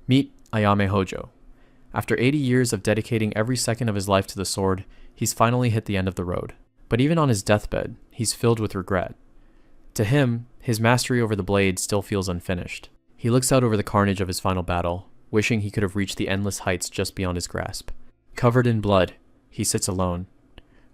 Meet Ayame Hojo. After 80 years of dedicating every second of his life to the sword, he's finally hit the end of the road. But even on his deathbed, he's filled with regret. To him, his mastery over the blade still feels unfinished. He looks out over the carnage of his final battle, wishing he could have reached the endless heights just beyond his grasp. Covered in blood, he sits alone,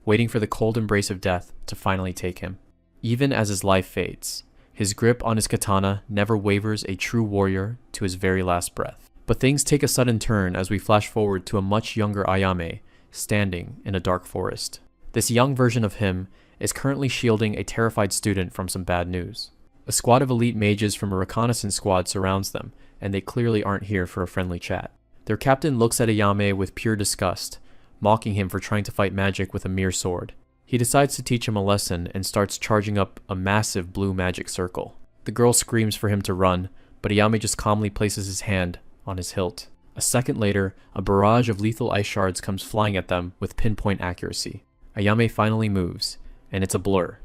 waiting for the cold embrace of death to finally take him. Even as his life fades, his grip on his katana never wavers, a true warrior to his very last breath. But things take a sudden turn as we flash forward to a much younger Ayame, standing in a dark forest. This young version of him is currently shielding a terrified student from some bad news. A squad of elite mages from a reconnaissance squad surrounds them, and they clearly aren't here for a friendly chat. Their captain looks at Ayame with pure disgust, mocking him for trying to fight magic with a mere sword. He decides to teach him a lesson and starts charging up a massive blue magic circle. The girl screams for him to run, but Ayame just calmly places his hand on his hilt. A second later, a barrage of lethal ice shards comes flying at them with pinpoint accuracy. Ayame finally moves, and it's a blur.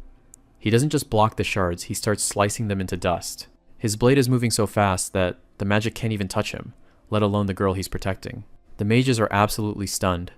He doesn't just block the shards, he starts slicing them into dust. His blade is moving so fast that the magic can't even touch him, let alone the girl he's protecting. The mages are absolutely stunned.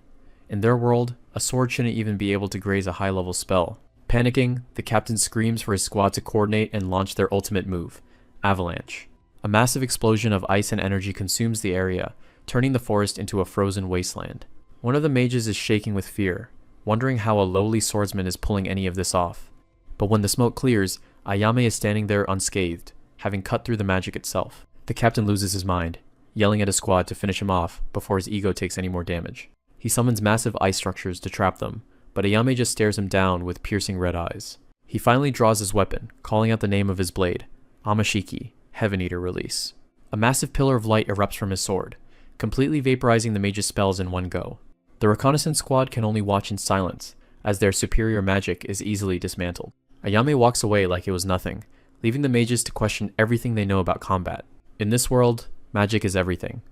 In their world, a sword shouldn't even be able to graze a high-level spell. Panicking, the captain screams for his squad to coordinate and launch their ultimate move, Avalanche. A massive explosion of ice and energy consumes the area, turning the forest into a frozen wasteland. One of the mages is shaking with fear, wondering how a lowly swordsman is pulling any of this off. But when the smoke clears, Ayame is standing there unscathed, having cut through the magic itself. The captain loses his mind, yelling at his squad to finish him off before his ego takes any more damage. He summons massive ice structures to trap them, but Ayame just stares him down with piercing red eyes. He finally draws his weapon, calling out the name of his blade, Amashiki, Heaven Eater release. A massive pillar of light erupts from his sword, completely vaporizing the mage's spells in one go. The reconnaissance squad can only watch in silence, as their superior magic is easily dismantled. Ayame walks away like it was nothing, leaving the mages to question everything they know about combat. In this world, magic is everything,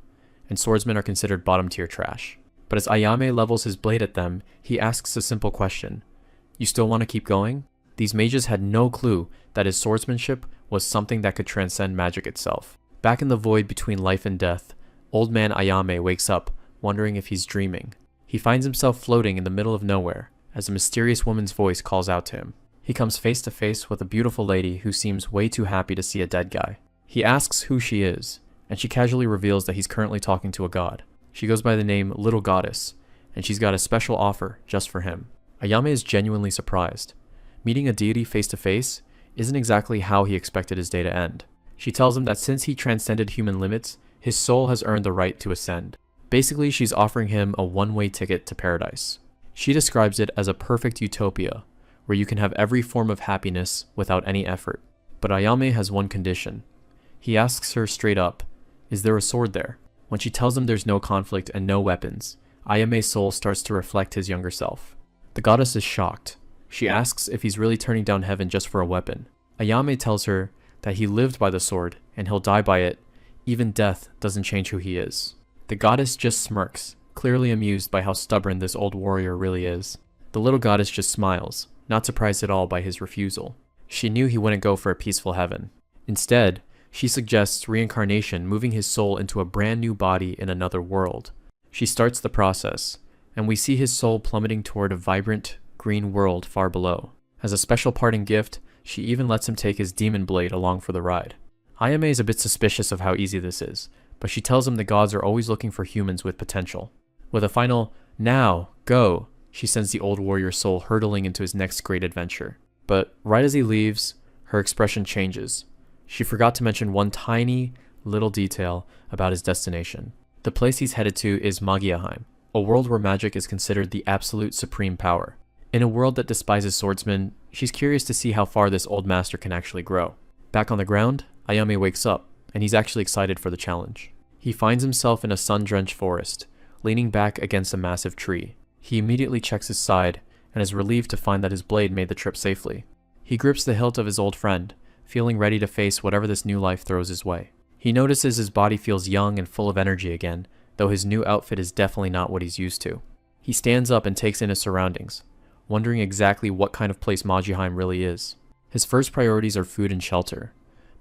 and swordsmen are considered bottom-tier trash. But as Ayame levels his blade at them, he asks a simple question. You still want to keep going? These mages had no clue that his swordsmanship was something that could transcend magic itself. Back in the void between life and death, old man Ayame wakes up, wondering if he's dreaming. He finds himself floating in the middle of nowhere, as a mysterious woman's voice calls out to him. He comes face to face with a beautiful lady who seems way too happy to see a dead guy. He asks who she is, and she casually reveals that he's currently talking to a god. She goes by the name Little Goddess, and she's got a special offer just for him. Ayame is genuinely surprised. Meeting a deity face to face isn't exactly how he expected his day to end. She tells him that since he transcended human limits, his soul has earned the right to ascend. Basically, she's offering him a one-way ticket to paradise. She describes it as a perfect utopia, where you can have every form of happiness without any effort. But Ayame has one condition. He asks her straight up, is there a sword there? When she tells him there's no conflict and no weapons, Ayame's soul starts to reflect his younger self. The goddess is shocked. She asks if he's really turning down heaven just for a weapon. Ayame tells her that he lived by the sword and he'll die by it. Even death doesn't change who he is. The goddess just smirks, clearly amused by how stubborn this old warrior really is. The little goddess just smiles, not surprised at all by his refusal. She knew he wouldn't go for a peaceful heaven. Instead, she suggests reincarnation, moving his soul into a brand new body in another world. She starts the process, and we see his soul plummeting toward a vibrant, green world far below. As a special parting gift, she even lets him take his demon blade along for the ride. Ayame is a bit suspicious of how easy this is, but she tells him the gods are always looking for humans with potential. With a final, now, go, she sends the old warrior's soul hurtling into his next great adventure. But right as he leaves, her expression changes. She forgot to mention one tiny, little detail about his destination. The place he's headed to is Magiaheim, a world where magic is considered the absolute supreme power. In a world that despises swordsmen, she's curious to see how far this old master can actually grow. Back on the ground, Ayame wakes up, and he's actually excited for the challenge. He finds himself in a sun-drenched forest, leaning back against a massive tree. He immediately checks his side, and is relieved to find that his blade made the trip safely. He grips the hilt of his old friend, feeling ready to face whatever this new life throws his way. He notices his body feels young and full of energy again, though his new outfit is definitely not what he's used to. He stands up and takes in his surroundings, wondering exactly what kind of place Magiheim really is. His first priorities are food and shelter,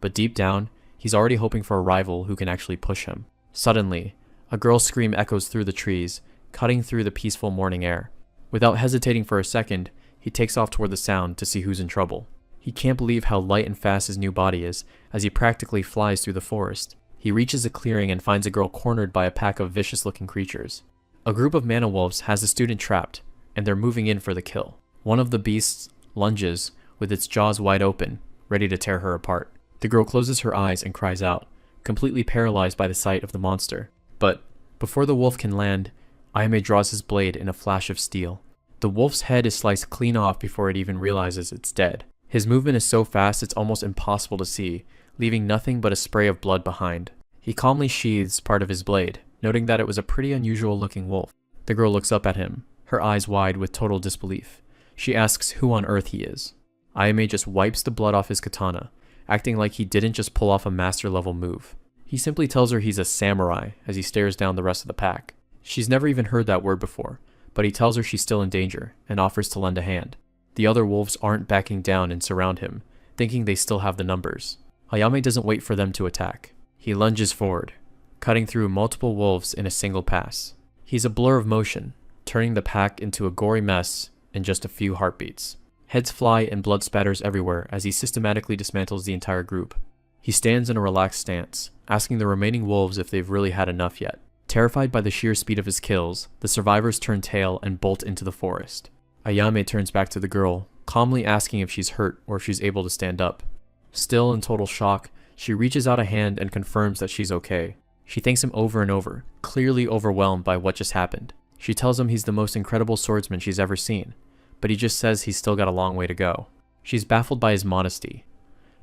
but deep down, he's already hoping for a rival who can actually push him. Suddenly, a girl's scream echoes through the trees, cutting through the peaceful morning air. Without hesitating for a second, he takes off toward the sound to see who's in trouble. He can't believe how light and fast his new body is as he practically flies through the forest. He reaches a clearing and finds a girl cornered by a pack of vicious-looking creatures. A group of mana wolves has the student trapped, and they're moving in for the kill. One of the beasts lunges with its jaws wide open, ready to tear her apart. The girl closes her eyes and cries out, completely paralyzed by the sight of the monster. But before the wolf can land, Ayame draws his blade in a flash of steel. The wolf's head is sliced clean off before it even realizes it's dead. His movement is so fast it's almost impossible to see, leaving nothing but a spray of blood behind. He calmly sheathes part of his blade, noting that it was a pretty unusual looking wolf. The girl looks up at him, her eyes wide with total disbelief. She asks who on earth he is. Ayame just wipes the blood off his katana, acting like he didn't just pull off a master level move. He simply tells her he's a samurai as he stares down the rest of the pack. She's never even heard that word before, but he tells her she's still in danger and offers to lend a hand. The other wolves aren't backing down and surround him, thinking they still have the numbers. Ayame doesn't wait for them to attack. He lunges forward, cutting through multiple wolves in a single pass. He's a blur of motion, turning the pack into a gory mess in just a few heartbeats. Heads fly and blood spatters everywhere as he systematically dismantles the entire group. He stands in a relaxed stance, asking the remaining wolves if they've really had enough yet. Terrified by the sheer speed of his kills, the survivors turn tail and bolt into the forest. Ayame turns back to the girl, calmly asking if she's hurt or if she's able to stand up. Still in total shock, she reaches out a hand and confirms that she's okay. She thanks him over and over, clearly overwhelmed by what just happened. She tells him he's the most incredible swordsman she's ever seen, but he just says he's still got a long way to go. She's baffled by his modesty,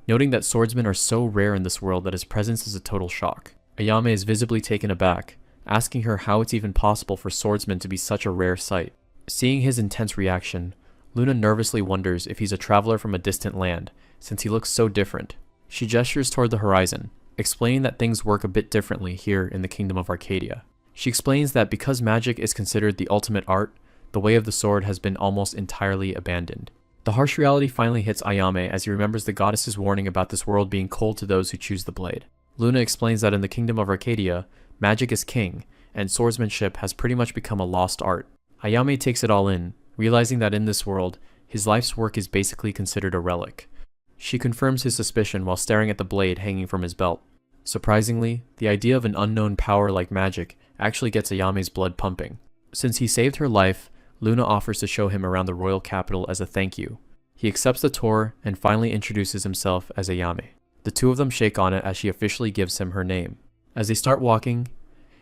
noting that swordsmen are so rare in this world that his presence is a total shock. Ayame is visibly taken aback, asking her how it's even possible for swordsmen to be such a rare sight. Seeing his intense reaction, Luna nervously wonders if he's a traveler from a distant land, since he looks so different. She gestures toward the horizon, explaining that things work a bit differently here in the Kingdom of Arcadia. She explains that because magic is considered the ultimate art, the way of the sword has been almost entirely abandoned. The harsh reality finally hits Ayame as he remembers the goddess's warning about this world being cold to those who choose the blade. Luna explains that in the Kingdom of Arcadia, magic is king, and swordsmanship has pretty much become a lost art. Ayame takes it all in, realizing that in this world, his life's work is basically considered a relic. She confirms his suspicion while staring at the blade hanging from his belt. Surprisingly, the idea of an unknown power like magic actually gets Ayame's blood pumping. Since he saved her life, Luna offers to show him around the royal capital as a thank you. He accepts the tour and finally introduces himself as Ayame. The two of them shake on it as she officially gives him her name. As they start walking,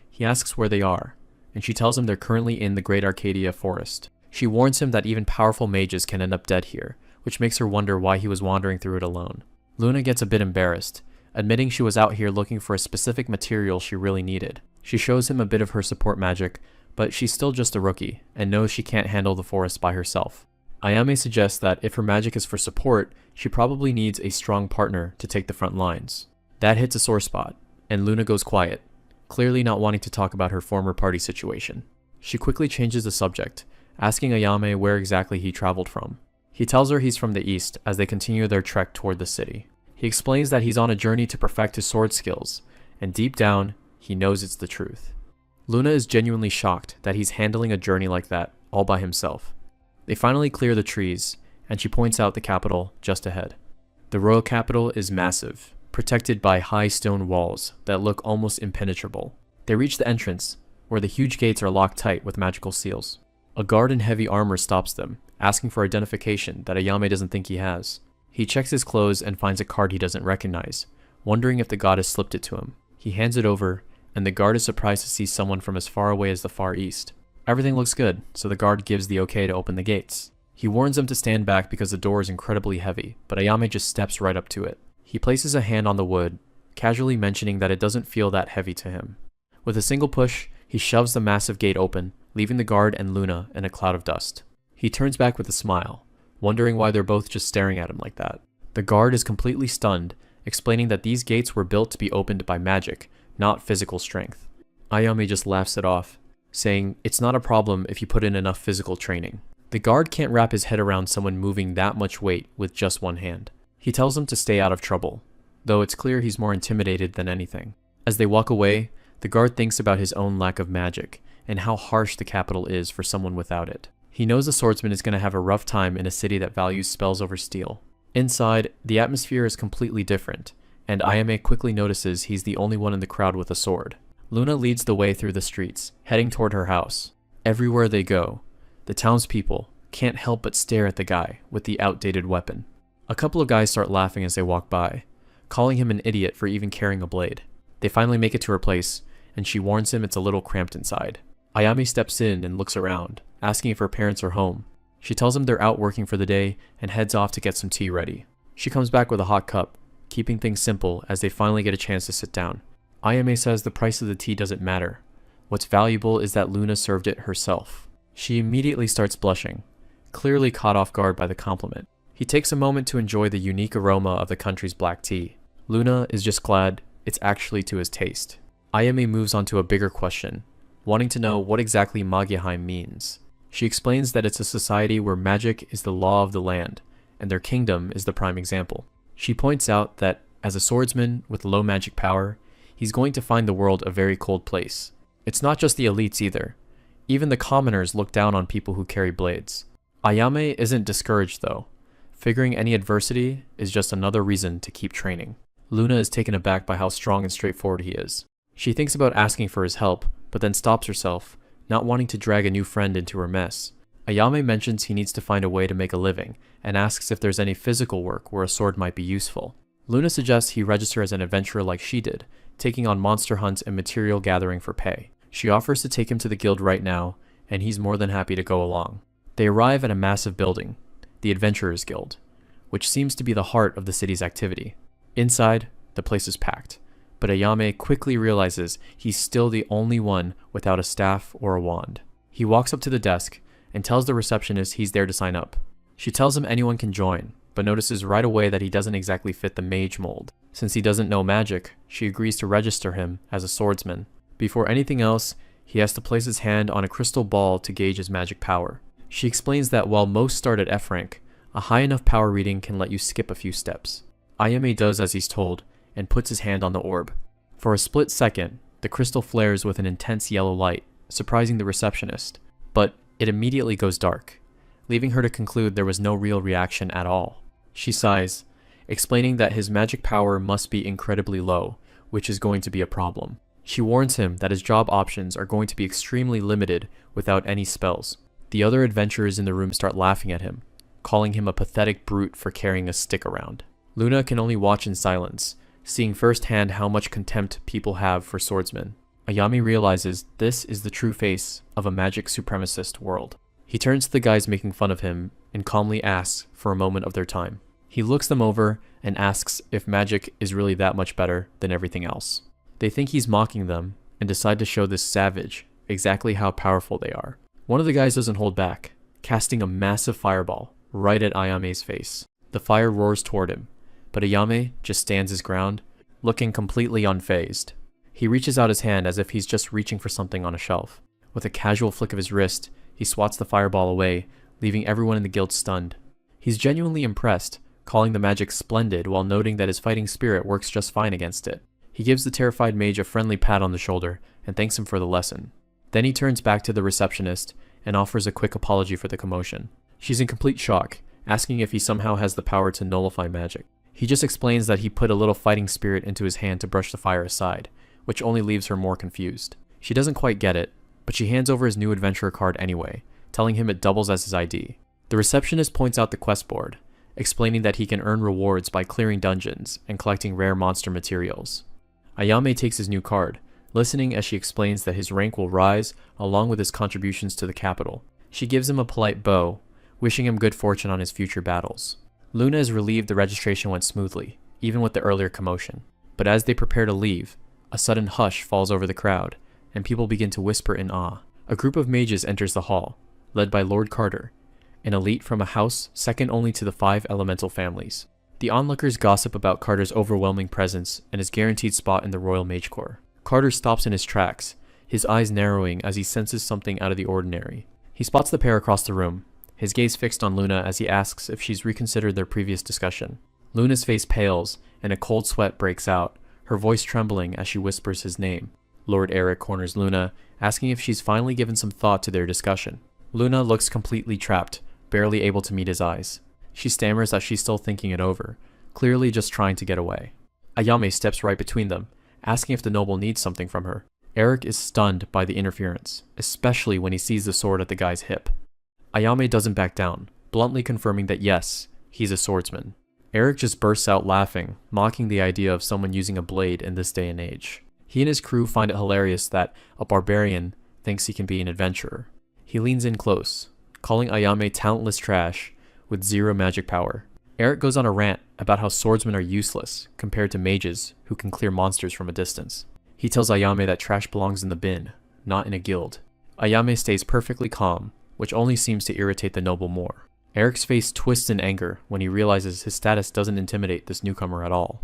he asks where they are, and she tells him they're currently in the Great Arcadia Forest. She warns him that even powerful mages can end up dead here, which makes her wonder why he was wandering through it alone. Luna gets a bit embarrassed, admitting she was out here looking for a specific material she really needed. She shows him a bit of her support magic, but she's still just a rookie, and knows she can't handle the forest by herself. Ayame suggests that if her magic is for support, she probably needs a strong partner to take the front lines. That hits a sore spot, and Luna goes quiet, clearly not wanting to talk about her former party situation. She quickly changes the subject, asking Ayame where exactly he traveled from. He tells her he's from the east as they continue their trek toward the city. He explains that he's on a journey to perfect his sword skills, and deep down, he knows it's the truth. Luna is genuinely shocked that he's handling a journey like that all by himself. They finally clear the trees, and she points out the capital just ahead. The royal capital is massive, protected by high stone walls that look almost impenetrable. They reach the entrance, where the huge gates are locked tight with magical seals. A guard in heavy armor stops them, asking for identification that Ayame doesn't think he has. He checks his clothes and finds a card he doesn't recognize, wondering if the goddess slipped it to him. He hands it over, and the guard is surprised to see someone from as far away as the Far East. Everything looks good, so the guard gives the okay to open the gates. He warns them to stand back because the door is incredibly heavy, but Ayame just steps right up to it. He places a hand on the wood, casually mentioning that it doesn't feel that heavy to him. With a single push, he shoves the massive gate open, leaving the guard and Luna in a cloud of dust. He turns back with a smile, wondering why they're both just staring at him like that. The guard is completely stunned, explaining that these gates were built to be opened by magic, not physical strength. Ayame just laughs it off, saying it's not a problem if you put in enough physical training. The guard can't wrap his head around someone moving that much weight with just one hand. He tells him to stay out of trouble, though it's clear he's more intimidated than anything. As they walk away, The guard thinks about his own lack of magic and how harsh the capital is for someone without it. He knows the swordsman is going to have a rough time in a city that values spells over steel. Inside, the atmosphere is completely different, and Ayame quickly notices he's the only one in the crowd with a sword. Luna leads the way through the streets, heading toward her house. Everywhere they go, the townspeople can't help but stare at the guy with the outdated weapon. A couple of guys start laughing as they walk by, calling him an idiot for even carrying a blade. They finally make it to her place, and she warns him it's a little cramped inside. Ayame steps in and looks around, asking if her parents are home. She tells him they're out working for the day and heads off to get some tea ready. She comes back with a hot cup, keeping things simple as they finally get a chance to sit down. Ayame says the price of the tea doesn't matter. What's valuable is that Luna served it herself. She immediately starts blushing, clearly caught off guard by the compliment. He takes a moment to enjoy the unique aroma of the country's black tea. Luna is just glad it's actually to his taste. Ayame moves on to a bigger question, wanting to know what exactly Magyarheim means. She explains that it's a society where magic is the law of the land, and their kingdom is the prime example. She points out that, as a swordsman with low magic power, he's going to find the world a very cold place. It's not just the elites either. Even the commoners look down on people who carry blades. Ayame isn't discouraged though, figuring any adversity is just another reason to keep training. Luna is taken aback by how strong and straightforward he is. She thinks about asking for his help, but then stops herself, not wanting to drag a new friend into her mess. Ayame mentions he needs to find a way to make a living, and asks if there's any physical work where a sword might be useful. Luna suggests he register as an adventurer like she did, taking on monster hunts and material gathering for pay. She offers to take him to the guild right now, and he's more than happy to go along. They arrive at a massive building, the Adventurers Guild, which seems to be the heart of the city's activity. Inside, the place is packed, but Ayame quickly realizes he's still the only one without a staff or a wand. He walks up to the desk and tells the receptionist he's there to sign up. She tells him anyone can join, but notices right away that he doesn't exactly fit the mage mold. Since he doesn't know magic, she agrees to register him as a swordsman. Before anything else, he has to place his hand on a crystal ball to gauge his magic power. She explains that while most start at F rank, a high enough power reading can let you skip a few steps. Ayame does as he's told, and puts his hand on the orb. For a split second, the crystal flares with an intense yellow light, surprising the receptionist, but it immediately goes dark, leaving her to conclude there was no real reaction at all. She sighs, explaining that his magic power must be incredibly low, which is going to be a problem. She warns him that his job options are going to be extremely limited without any spells. The other adventurers in the room start laughing at him, calling him a pathetic brute for carrying a stick around. Luna can only watch in silence, seeing firsthand how much contempt people have for swordsmen. Ayame realizes this is the true face of a magic supremacist world. He turns to the guys making fun of him and calmly asks for a moment of their time. He looks them over and asks if magic is really that much better than everything else. They think he's mocking them and decide to show this savage exactly how powerful they are. One of the guys doesn't hold back, casting a massive fireball right at Ayame's face. The fire roars toward him, but Ayame just stands his ground, looking completely unfazed. He reaches out his hand as if he's just reaching for something on a shelf. With a casual flick of his wrist, he swats the fireball away, leaving everyone in the guild stunned. He's genuinely impressed, calling the magic splendid while noting that his fighting spirit works just fine against it. He gives the terrified mage a friendly pat on the shoulder and thanks him for the lesson. Then he turns back to the receptionist and offers a quick apology for the commotion. She's in complete shock, asking if he somehow has the power to nullify magic. He just explains that he put a little fighting spirit into his hand to brush the fire aside, which only leaves her more confused. She doesn't quite get it, but she hands over his new adventurer card anyway, telling him it doubles as his ID. The receptionist points out the quest board, explaining that he can earn rewards by clearing dungeons and collecting rare monster materials. Ayame takes his new card, listening as she explains that his rank will rise along with his contributions to the capital. She gives him a polite bow, wishing him good fortune on his future battles. Luna is relieved the registration went smoothly, even with the earlier commotion. But as they prepare to leave, a sudden hush falls over the crowd, and people begin to whisper in awe. A group of mages enters the hall, led by Lord Carter, an elite from a house second only to the 5 elemental families. The onlookers gossip about Carter's overwhelming presence and his guaranteed spot in the Royal Mage Corps. Carter stops in his tracks, his eyes narrowing as he senses something out of the ordinary. He spots the pair across the room, his gaze fixed on Luna as he asks if she's reconsidered their previous discussion. Luna's face pales, and a cold sweat breaks out, her voice trembling as she whispers his name. Lord Eric corners Luna, asking if she's finally given some thought to their discussion. Luna looks completely trapped, barely able to meet his eyes. She stammers that she's still thinking it over, clearly just trying to get away. Ayame steps right between them, asking if the noble needs something from her. Eric is stunned by the interference, especially when he sees the sword at the guy's hip. Ayame doesn't back down, bluntly confirming that yes, he's a swordsman. Eric just bursts out laughing, mocking the idea of someone using a blade in this day and age. He and his crew find it hilarious that a barbarian thinks he can be an adventurer. He leans in close, calling Ayame talentless trash with zero magic power. Eric goes on a rant about how swordsmen are useless compared to mages who can clear monsters from a distance. He tells Ayame that trash belongs in the bin, not in a guild. Ayame stays perfectly calm, which only seems to irritate the noble more. Eric's face twists in anger when he realizes his status doesn't intimidate this newcomer at all.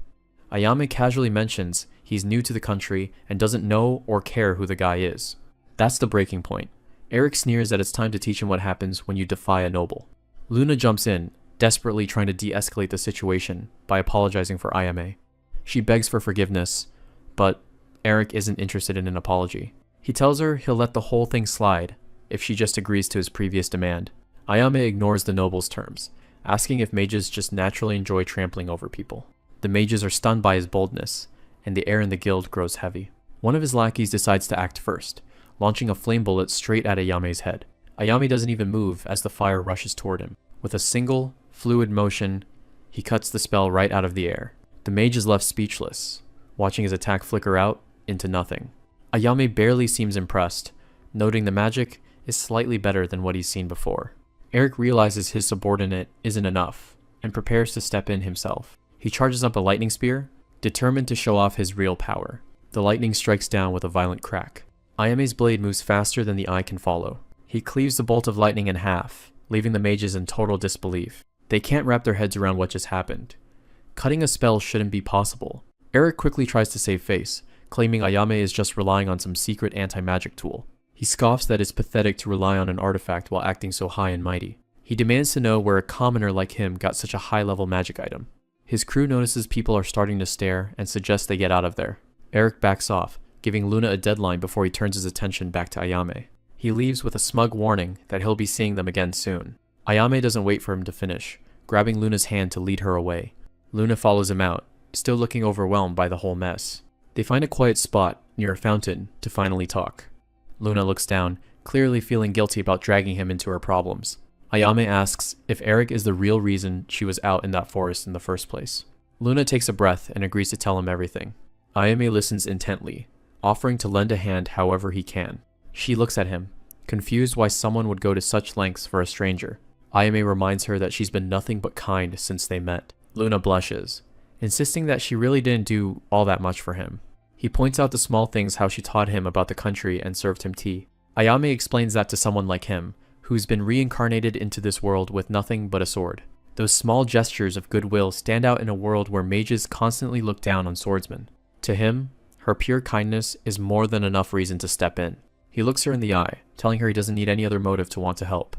Ayame casually mentions he's new to the country and doesn't know or care who the guy is. That's the breaking point. Eric sneers that it's time to teach him what happens when you defy a noble. Luna jumps in, desperately trying to de-escalate the situation by apologizing for Ayame. She begs for forgiveness, but Eric isn't interested in an apology. He tells her he'll let the whole thing slide if she just agrees to his previous demand. Ayame ignores the noble's terms, asking if mages just naturally enjoy trampling over people. The mages are stunned by his boldness, and the air in the guild grows heavy. One of his lackeys decides to act first, launching a flame bullet straight at Ayame's head. Ayame doesn't even move as the fire rushes toward him. With a single, fluid motion, he cuts the spell right out of the air. The mage is left speechless, watching his attack flicker out into nothing. Ayame barely seems impressed, noting the magic is slightly better than what he's seen before. Eric realizes his subordinate isn't enough, and prepares to step in himself. He charges up a lightning spear, determined to show off his real power. The lightning strikes down with a violent crack. Ayame's blade moves faster than the eye can follow. He cleaves the bolt of lightning in half, leaving the mages in total disbelief. They can't wrap their heads around what just happened. Cutting a spell shouldn't be possible. Eric quickly tries to save face, claiming Ayame is just relying on some secret anti-magic tool. He scoffs that it's pathetic to rely on an artifact while acting so high and mighty. He demands to know where a commoner like him got such a high-level magic item. His crew notices people are starting to stare and suggests they get out of there. Eric backs off, giving Luna a deadline before he turns his attention back to Ayame. He leaves with a smug warning that he'll be seeing them again soon. Ayame doesn't wait for him to finish, grabbing Luna's hand to lead her away. Luna follows him out, still looking overwhelmed by the whole mess. They find a quiet spot near a fountain to finally talk. Luna looks down, clearly feeling guilty about dragging him into her problems. Ayame asks if Eric is the real reason she was out in that forest in the first place. Luna takes a breath and agrees to tell him everything. Ayame listens intently, offering to lend a hand however he can. She looks at him, confused why someone would go to such lengths for a stranger. Ayame reminds her that she's been nothing but kind since they met. Luna blushes, insisting that she really didn't do all that much for him. He points out the small things, how she taught him about the country and served him tea. Ayame explains that to someone like him, who's been reincarnated into this world with nothing but a sword. Those small gestures of goodwill stand out in a world where mages constantly look down on swordsmen. To him, her pure kindness is more than enough reason to step in. He looks her in the eye, telling her he doesn't need any other motive to want to help.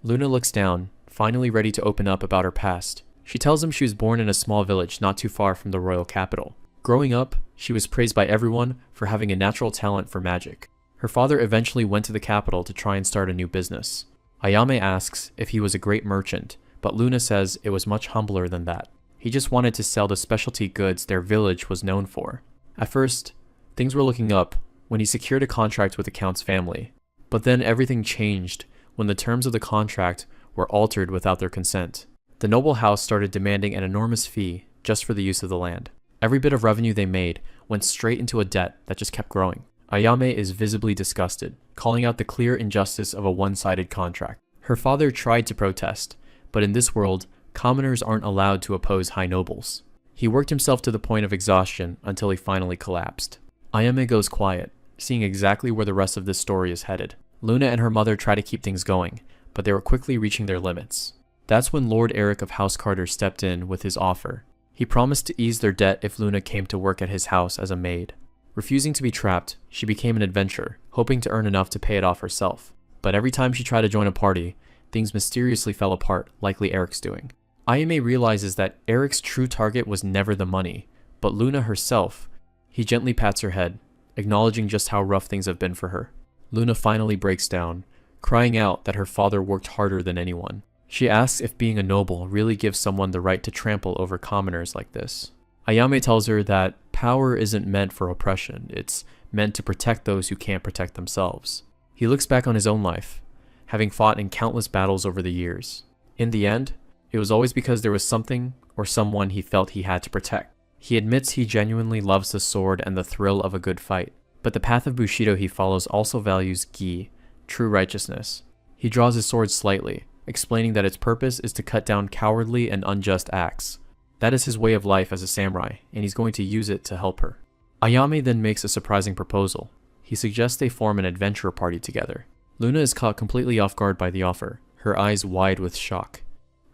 Luna looks down, finally ready to open up about her past. She tells him she was born in a small village not too far from the royal capital. Growing up, she was praised by everyone for having a natural talent for magic. Her father eventually went to the capital to try and start a new business. Ayame asks if he was a great merchant, but Luna says it was much humbler than that. He just wanted to sell the specialty goods their village was known for. At first, things were looking up when he secured a contract with the Count's family. But then everything changed when the terms of the contract were altered without their consent. The noble house started demanding an enormous fee just for the use of the land. Every bit of revenue they made went straight into a debt that just kept growing. Ayame is visibly disgusted, calling out the clear injustice of a one-sided contract. Her father tried to protest, but in this world, commoners aren't allowed to oppose high nobles. He worked himself to the point of exhaustion until he finally collapsed. Ayame goes quiet, seeing exactly where the rest of this story is headed. Luna and her mother try to keep things going, but they were quickly reaching their limits. That's when Lord Eric of House Carter stepped in with his offer. He promised to ease their debt if Luna came to work at his house as a maid. Refusing to be trapped, she became an adventurer, hoping to earn enough to pay it off herself. But every time she tried to join a party, things mysteriously fell apart, likely Eric's doing. Ayame realizes that Eric's true target was never the money, but Luna herself. He gently pats her head, acknowledging just how rough things have been for her. Luna finally breaks down, crying out that her father worked harder than anyone. She asks if being a noble really gives someone the right to trample over commoners like this. Ayame tells her that power isn't meant for oppression, it's meant to protect those who can't protect themselves. He looks back on his own life, having fought in countless battles over the years. In the end, it was always because there was something or someone he felt he had to protect. He admits he genuinely loves the sword and the thrill of a good fight, but the path of Bushido he follows also values gi, true righteousness. He draws his sword slightly, explaining that its purpose is to cut down cowardly and unjust acts. That is his way of life as a samurai, and he's going to use it to help her. Ayame then makes a surprising proposal. He suggests they form an adventure party together. Luna is caught completely off guard by the offer, her eyes wide with shock.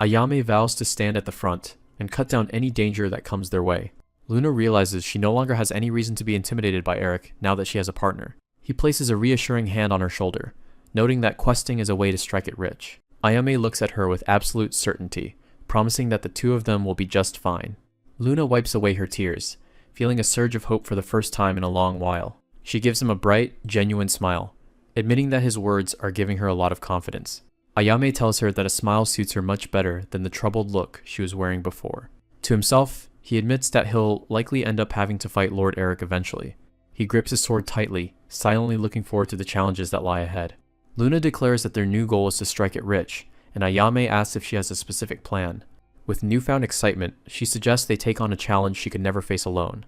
Ayame vows to stand at the front and cut down any danger that comes their way. Luna realizes she no longer has any reason to be intimidated by Eric now that she has a partner. He places a reassuring hand on her shoulder, noting that questing is a way to strike it rich. Ayame looks at her with absolute certainty, promising that the two of them will be just fine. Luna wipes away her tears, feeling a surge of hope for the first time in a long while. She gives him a bright, genuine smile, admitting that his words are giving her a lot of confidence. Ayame tells her that a smile suits her much better than the troubled look she was wearing before. To himself, he admits that he'll likely end up having to fight Lord Eric eventually. He grips his sword tightly, silently looking forward to the challenges that lie ahead. Luna declares that their new goal is to strike it rich, and Ayame asks if she has a specific plan. With newfound excitement, she suggests they take on a challenge she could never face alone: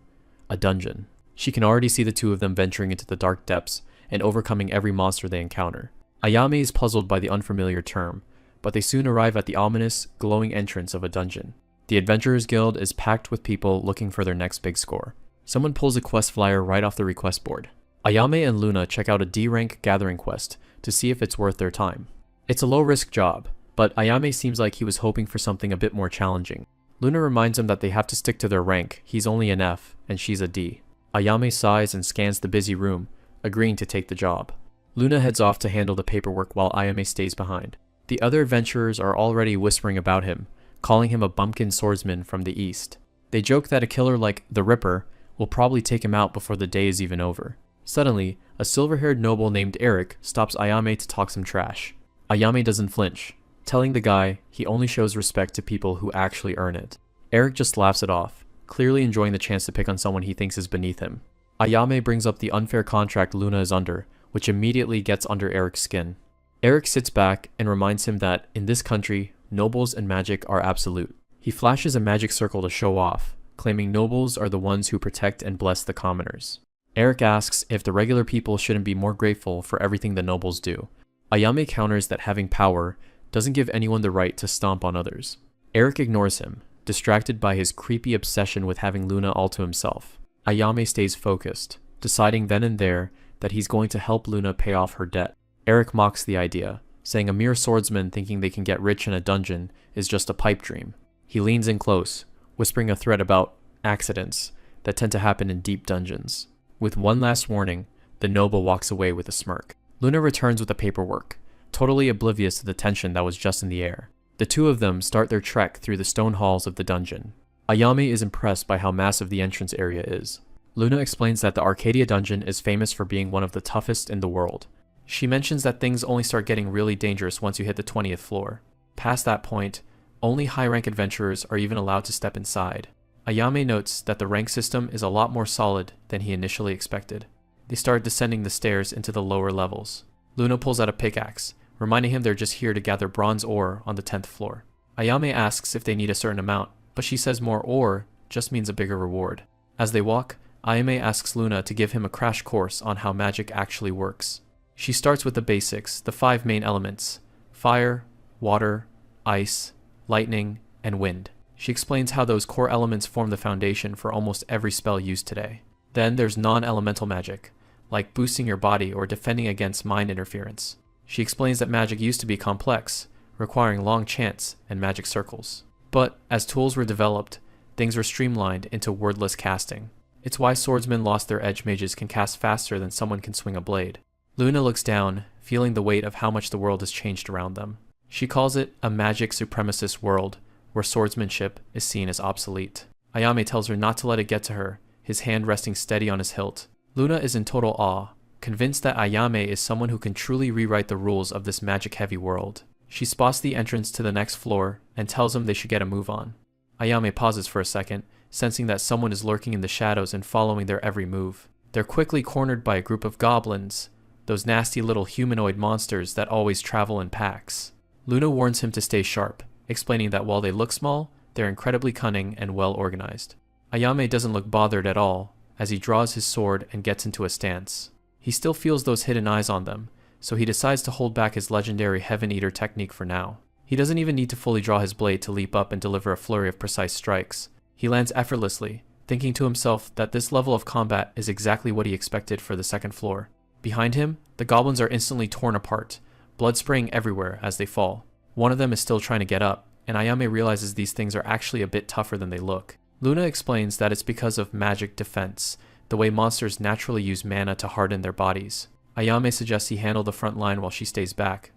a dungeon. She can already see the two of them venturing into the dark depths and overcoming every monster they encounter. Ayame is puzzled by the unfamiliar term, but they soon arrive at the ominous, glowing entrance of a dungeon. The Adventurers Guild is packed with people looking for their next big score. Someone pulls a quest flyer right off the request board. Ayame and Luna check out a D-rank gathering quest to see if it's worth their time. It's a low-risk job, but Ayame seems like he was hoping for something a bit more challenging. Luna reminds him that they have to stick to their rank. He's only an F, and she's a D. Ayame sighs and scans the busy room, agreeing to take the job. Luna heads off to handle the paperwork while Ayame stays behind. The other adventurers are already whispering about him, calling him a bumpkin swordsman from the east. They joke that a killer like the Ripper will probably take him out before the day is even over. Suddenly, a silver-haired noble named Eric stops Ayame to talk some trash. Ayame doesn't flinch, telling the guy he only shows respect to people who actually earn it. Eric just laughs it off, clearly enjoying the chance to pick on someone he thinks is beneath him. Ayame brings up the unfair contract Luna is under, which immediately gets under Eric's skin. Eric sits back and reminds him that, in this country, nobles and magic are absolute. He flashes a magic circle to show off, claiming nobles are the ones who protect and bless the commoners. Eric asks if the regular people shouldn't be more grateful for everything the nobles do. Ayame counters that having power doesn't give anyone the right to stomp on others. Eric ignores him, distracted by his creepy obsession with having Luna all to himself. Ayame stays focused, deciding then and there that he's going to help Luna pay off her debt. Eric mocks the idea, saying a mere swordsman thinking they can get rich in a dungeon is just a pipe dream. He leans in close, whispering a threat about accidents that tend to happen in deep dungeons. With one last warning, the noble walks away with a smirk. Luna returns with the paperwork, totally oblivious to the tension that was just in the air. The two of them start their trek through the stone halls of the dungeon. Ayame is impressed by how massive the entrance area is. Luna explains that the Arcadia dungeon is famous for being one of the toughest in the world. She mentions that things only start getting really dangerous once you hit the 20th floor. Past that point, only high-rank adventurers are even allowed to step inside. Ayame notes that the rank system is a lot more solid than he initially expected. They start descending the stairs into the lower levels. Luna pulls out a pickaxe, reminding him they're just here to gather bronze ore on the 10th floor. Ayame asks if they need a certain amount, but she says more ore just means a bigger reward. As they walk, Ayame asks Luna to give him a crash course on how magic actually works. She starts with the basics, the 5 main elements: fire, water, ice, lightning, and wind. She explains how those core elements form the foundation for almost every spell used today. Then there's non-elemental magic, like boosting your body or defending against mind interference. She explains that magic used to be complex, requiring long chants and magic circles. But as tools were developed, things were streamlined into wordless casting. It's why swordsmen lost their edge mages can cast faster than someone can swing a blade. Luna looks down, feeling the weight of how much the world has changed around them. She calls it a magic supremacist world, where swordsmanship is seen as obsolete. Ayame tells her not to let it get to her, his hand resting steady on his hilt. Luna is in total awe, convinced that Ayame is someone who can truly rewrite the rules of this magic-heavy world. She spots the entrance to the next floor and tells him they should get a move on. Ayame pauses for a second, sensing that someone is lurking in the shadows and following their every move. They're quickly cornered by a group of goblins, those nasty little humanoid monsters that always travel in packs. Luna warns him to stay sharp, explaining that while they look small, they're incredibly cunning and well organized. Ayame doesn't look bothered at all, as he draws his sword and gets into a stance. He still feels those hidden eyes on them, so he decides to hold back his legendary Heaven Eater technique for now. He doesn't even need to fully draw his blade to leap up and deliver a flurry of precise strikes. He lands effortlessly, thinking to himself that this level of combat is exactly what he expected for the second floor. Behind him, the goblins are instantly torn apart, blood spraying everywhere as they fall. One of them is still trying to get up, and Ayame realizes these things are actually a bit tougher than they look. Luna explains that it's because of magic defense, the way monsters naturally use mana to harden their bodies. Ayame suggests he handle the front line while she stays back,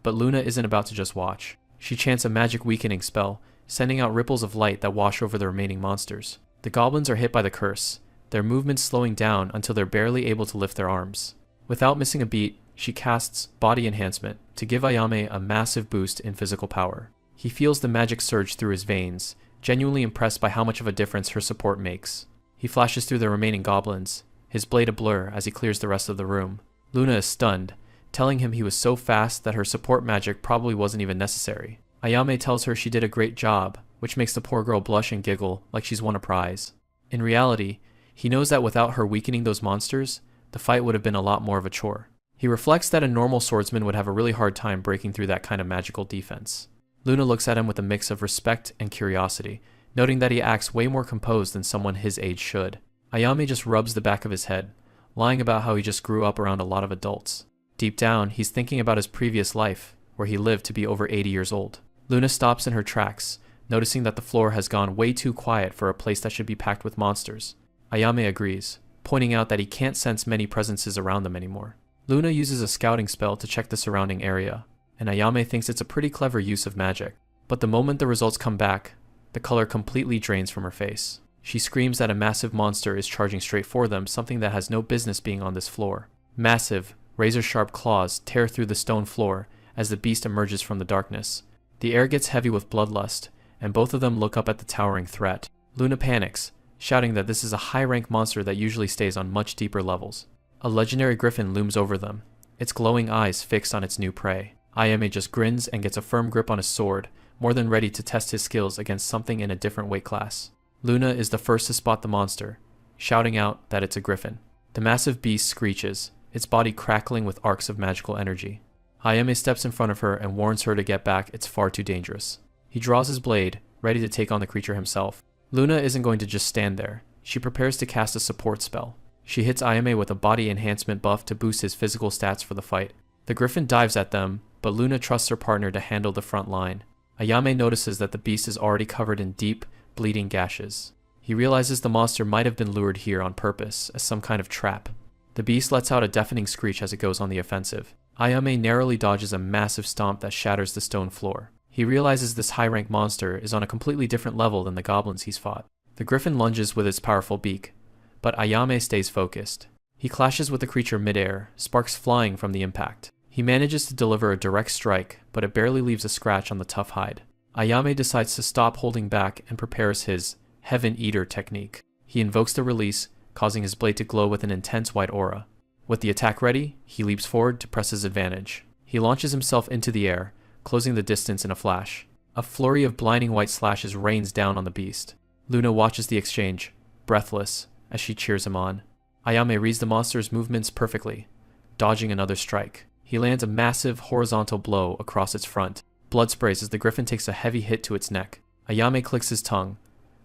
but Luna isn't about to just watch. She chants a magic weakening spell, sending out ripples of light that wash over the remaining monsters. The goblins are hit by the curse, their movements slowing down until they're barely able to lift their arms. Without missing a beat, she casts Body Enhancement to give Ayame a massive boost in physical power. He feels the magic surge through his veins, genuinely impressed by how much of a difference her support makes. He flashes through the remaining goblins, his blade a blur as he clears the rest of the room. Luna is stunned, telling him he was so fast that her support magic probably wasn't even necessary. Ayame tells her she did a great job, which makes the poor girl blush and giggle like she's won a prize. In reality, he knows that without her weakening those monsters, the fight would have been a lot more of a chore. He reflects that a normal swordsman would have a really hard time breaking through that kind of magical defense. Luna looks at him with a mix of respect and curiosity, noting that he acts way more composed than someone his age should. Ayame just rubs the back of his head, lying about how he just grew up around a lot of adults. Deep down, he's thinking about his previous life, where he lived to be over 80 years old. Luna stops in her tracks, noticing that the floor has gone way too quiet for a place that should be packed with monsters. Ayame agrees, pointing out that he can't sense many presences around them anymore. Luna uses a scouting spell to check the surrounding area, and Ayame thinks it's a pretty clever use of magic. But the moment the results come back, the color completely drains from her face. She screams that a massive monster is charging straight for them, something that has no business being on this floor. Massive, razor-sharp claws tear through the stone floor as the beast emerges from the darkness. The air gets heavy with bloodlust, and both of them look up at the towering threat. Luna panics, shouting that this is a high-rank monster that usually stays on much deeper levels. A legendary griffin looms over them, its glowing eyes fixed on its new prey. Ayame just grins and gets a firm grip on his sword, more than ready to test his skills against something in a different weight class. Luna is the first to spot the monster, shouting out that it's a griffin. The massive beast screeches, its body crackling with arcs of magical energy. Ayame steps in front of her and warns her to get back, it's far too dangerous. He draws his blade, ready to take on the creature himself. Luna isn't going to just stand there. She prepares to cast a support spell. She hits Ayame with a body enhancement buff to boost his physical stats for the fight. The griffin dives at them, but Luna trusts her partner to handle the front line. Ayame notices that the beast is already covered in deep, bleeding gashes. He realizes the monster might have been lured here on purpose, as some kind of trap. The beast lets out a deafening screech as it goes on the offensive. Ayame narrowly dodges a massive stomp that shatters the stone floor. He realizes this high-rank monster is on a completely different level than the goblins he's fought. The griffin lunges with its powerful beak, but Ayame stays focused. He clashes with the creature midair, sparks flying from the impact. He manages to deliver a direct strike, but it barely leaves a scratch on the tough hide. Ayame decides to stop holding back and prepares his Heaven Eater technique. He invokes the release, causing his blade to glow with an intense white aura. With the attack ready, he leaps forward to press his advantage. He launches himself into the air, closing the distance in a flash. A flurry of blinding white slashes rains down on the beast. Luna watches the exchange, breathless, as she cheers him on. Ayame reads the monster's movements perfectly, dodging another strike. He lands a massive horizontal blow across its front. Blood sprays as the griffin takes a heavy hit to its neck. Ayame clicks his tongue,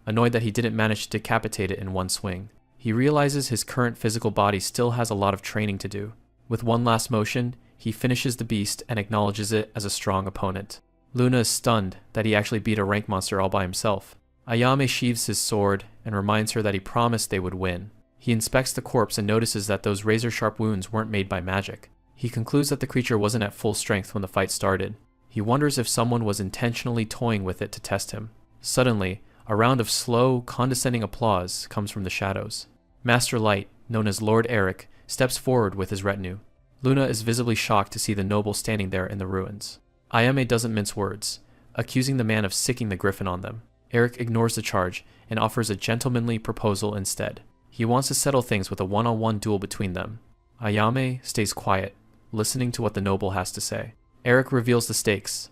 annoyed that he didn't manage to decapitate it in one swing. He realizes his current physical body still has a lot of training to do. With one last motion, he finishes the beast and acknowledges it as a strong opponent. Luna is stunned that he actually beat a rank monster all by himself. Ayame sheathes his sword and reminds her that he promised they would win. He inspects the corpse and notices that those razor-sharp wounds weren't made by magic. He concludes that the creature wasn't at full strength when the fight started. He wonders if someone was intentionally toying with it to test him. Suddenly, a round of slow, condescending applause comes from the shadows. Master Light, known as Lord Eric, steps forward with his retinue. Luna is visibly shocked to see the noble standing there in the ruins. Ayame doesn't mince words, accusing the man of sicking the griffin on them. Eric ignores the charge and offers a gentlemanly proposal instead. He wants to settle things with a one-on-one duel between them. Ayame stays quiet, listening to what the noble has to say. Eric reveals the stakes.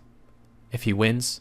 If he wins,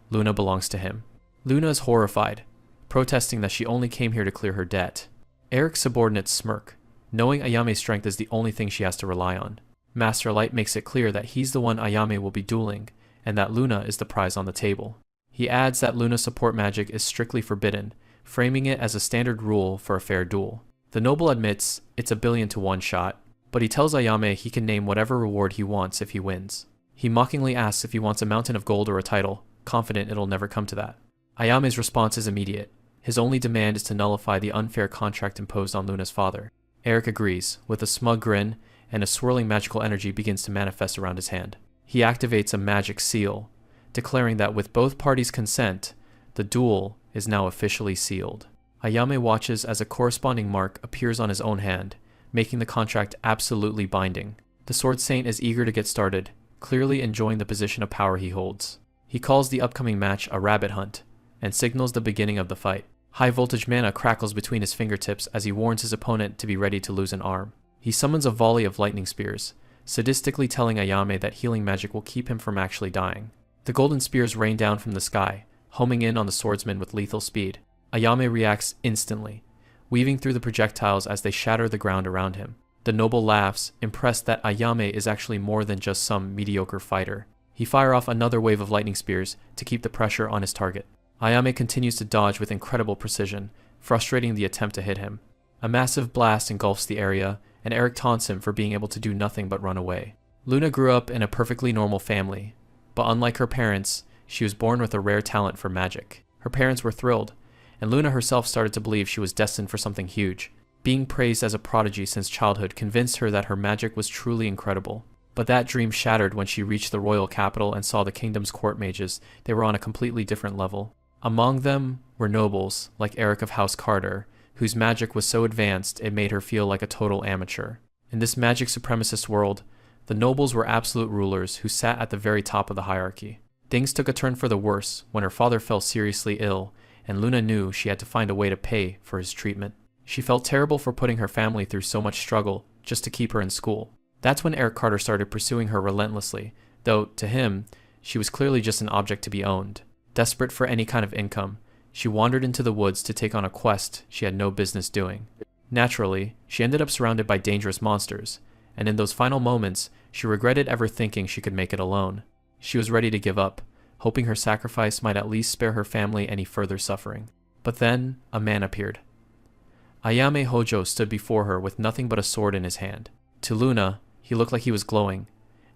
Luna belongs to him. Luna is horrified, protesting that she only came here to clear her debt. Eric's subordinates smirk, knowing Ayame's strength is the only thing she has to rely on. Master Light makes it clear that he's the one Ayame will be dueling, and that Luna is the prize on the table. He adds that Luna's support magic is strictly forbidden, framing it as a standard rule for a fair duel. The noble admits it's a 1,000,000,000 to 1 shot, but he tells Ayame he can name whatever reward he wants if he wins. He mockingly asks if he wants a mountain of gold or a title, confident it'll never come to that. Ayame's response is immediate. His only demand is to nullify the unfair contract imposed on Luna's father. Eric agrees, with a smug grin, and a swirling magical energy begins to manifest around his hand. He activates a magic seal, declaring that with both parties' consent, the duel is now officially sealed. Ayame watches as a corresponding mark appears on his own hand, making the contract absolutely binding. The Sword Saint is eager to get started, clearly enjoying the position of power he holds. He calls the upcoming match a rabbit hunt, and signals the beginning of the fight. High-voltage mana crackles between his fingertips as he warns his opponent to be ready to lose an arm. He summons a volley of lightning spears, sadistically telling Ayame that healing magic will keep him from actually dying. The golden spears rain down from the sky, homing in on the swordsman with lethal speed. Ayame reacts instantly, weaving through the projectiles as they shatter the ground around him. The noble laughs, impressed that Ayame is actually more than just some mediocre fighter. He fires off another wave of lightning spears to keep the pressure on his target. Ayame continues to dodge with incredible precision, frustrating the attempt to hit him. A massive blast engulfs the area, and Eric taunts him for being able to do nothing but run away. Luna grew up in a perfectly normal family, but unlike her parents, she was born with a rare talent for magic. Her parents were thrilled, and Luna herself started to believe she was destined for something huge. Being praised as a prodigy since childhood convinced her that her magic was truly incredible. But that dream shattered when she reached the royal capital and saw the kingdom's court mages. They were on a completely different level. Among them were nobles, like Eric of House Carter, whose magic was so advanced it made her feel like a total amateur. In this magic supremacist world, the nobles were absolute rulers who sat at the very top of the hierarchy. Things took a turn for the worse when her father fell seriously ill, and Luna knew she had to find a way to pay for his treatment. She felt terrible for putting her family through so much struggle just to keep her in school. That's when Eric Carter started pursuing her relentlessly, though, to him, she was clearly just an object to be owned. Desperate for any kind of income, she wandered into the woods to take on a quest she had no business doing. Naturally, she ended up surrounded by dangerous monsters, and in those final moments, she regretted ever thinking she could make it alone. She was ready to give up, hoping her sacrifice might at least spare her family any further suffering. But then, a man appeared. Ayame Hojo stood before her with nothing but a sword in his hand. To Luna, he looked like he was glowing,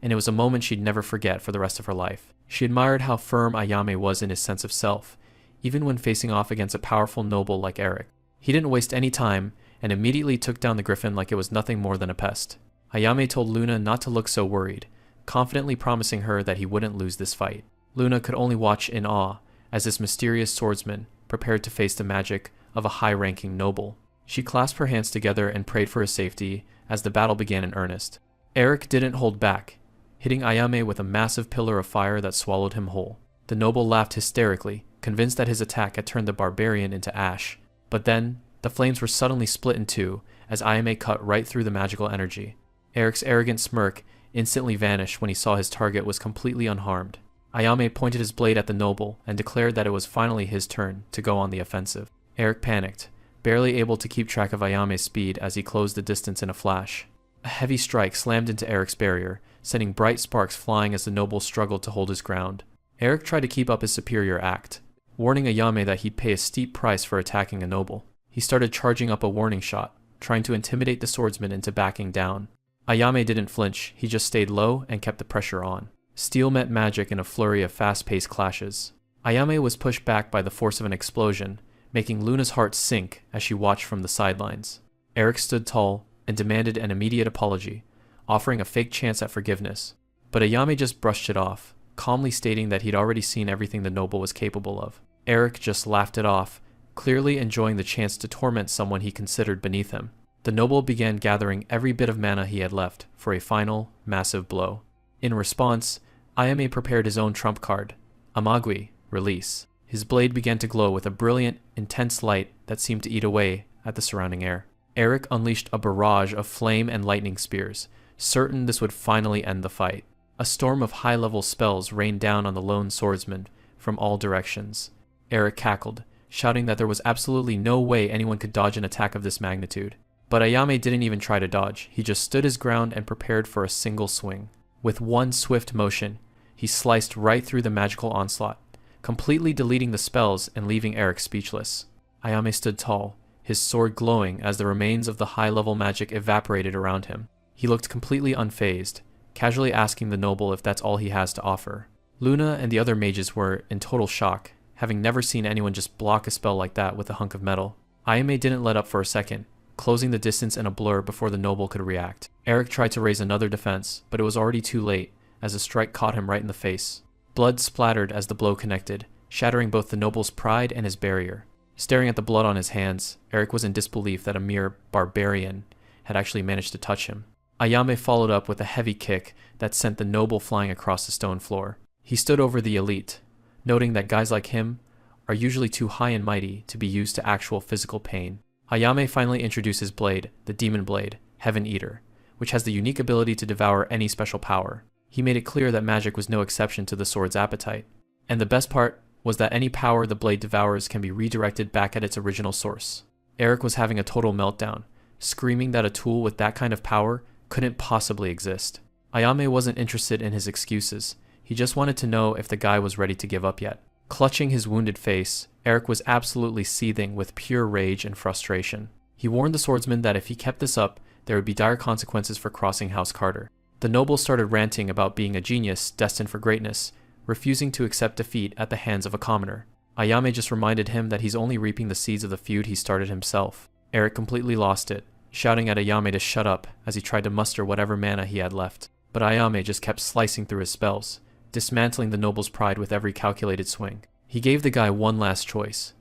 and it was a moment she'd never forget for the rest of her life. She admired how firm Ayame was in his sense of self, even when facing off against a powerful noble like Eric. He didn't waste any time, and immediately took down the griffin like it was nothing more than a pest. Ayame told Luna not to look so worried, confidently promising her that he wouldn't lose this fight. Luna could only watch in awe as this mysterious swordsman prepared to face the magic of a high-ranking noble. She clasped her hands together and prayed for his safety as the battle began in earnest. Eric didn't hold back, hitting Ayame with a massive pillar of fire that swallowed him whole. The noble laughed hysterically, convinced that his attack had turned the barbarian into ash. But then, the flames were suddenly split in two as Ayame cut right through the magical energy. Eric's arrogant smirk instantly vanished when he saw his target was completely unharmed. Ayame pointed his blade at the noble and declared that it was finally his turn to go on the offensive. Eric panicked, barely able to keep track of Ayame's speed as he closed the distance in a flash. A heavy strike slammed into Eric's barrier, sending bright sparks flying as the noble struggled to hold his ground. Eric tried to keep up his superior act, warning Ayame that he'd pay a steep price for attacking a noble. He started charging up a warning shot, trying to intimidate the swordsman into backing down. Ayame didn't flinch, he just stayed low and kept the pressure on. Steel met magic in a flurry of fast-paced clashes. Ayame was pushed back by the force of an explosion, making Luna's heart sink as she watched from the sidelines. Eric stood tall and demanded an immediate apology, offering a fake chance at forgiveness. But Ayame just brushed it off, calmly stating that he'd already seen everything the noble was capable of. Eric just laughed it off, clearly enjoying the chance to torment someone he considered beneath him. The noble began gathering every bit of mana he had left for a final, massive blow. In response, Ayame prepared his own trump card, Amagui, Release. His blade began to glow with a brilliant, intense light that seemed to eat away at the surrounding air. Eric unleashed a barrage of flame and lightning spears, certain this would finally end the fight. A storm of high-level spells rained down on the lone swordsman from all directions. Eric cackled, shouting that there was absolutely no way anyone could dodge an attack of this magnitude. But Ayame didn't even try to dodge. He just stood his ground and prepared for a single swing. With one swift motion, he sliced right through the magical onslaught, completely deleting the spells and leaving Eric speechless. Ayame stood tall, his sword glowing as the remains of the high-level magic evaporated around him. He looked completely unfazed, casually asking the noble if that's all he has to offer. Luna and the other mages were in total shock, having never seen anyone just block a spell like that with a hunk of metal. Ayame didn't let up for a second, closing the distance in a blur before the noble could react. Eric tried to raise another defense, but it was already too late, as a strike caught him right in the face. Blood splattered as the blow connected, shattering both the noble's pride and his barrier. Staring at the blood on his hands, Eric was in disbelief that a mere barbarian had actually managed to touch him. Ayame followed up with a heavy kick that sent the noble flying across the stone floor. He stood over the elite, noting that guys like him are usually too high and mighty to be used to actual physical pain. Ayame finally introduced his blade, the Demon Blade, Heaven Eater, which has the unique ability to devour any special power. He made it clear that magic was no exception to the sword's appetite. And the best part was that any power the blade devours can be redirected back at its original source. Eric was having a total meltdown, screaming that a tool with that kind of power couldn't possibly exist. Ayame wasn't interested in his excuses. He just wanted to know if the guy was ready to give up yet. Clutching his wounded face, Eric was absolutely seething with pure rage and frustration. He warned the swordsman that if he kept this up, there would be dire consequences for crossing House Carter. The noble started ranting about being a genius destined for greatness, refusing to accept defeat at the hands of a commoner. Ayame just reminded him that he's only reaping the seeds of the feud he started himself. Eric completely lost it, shouting at Ayame to shut up as he tried to muster whatever mana he had left. But Ayame just kept slicing through his spells, dismantling the noble's pride with every calculated swing. He gave the guy one last choice: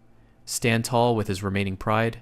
stand tall with his remaining pride,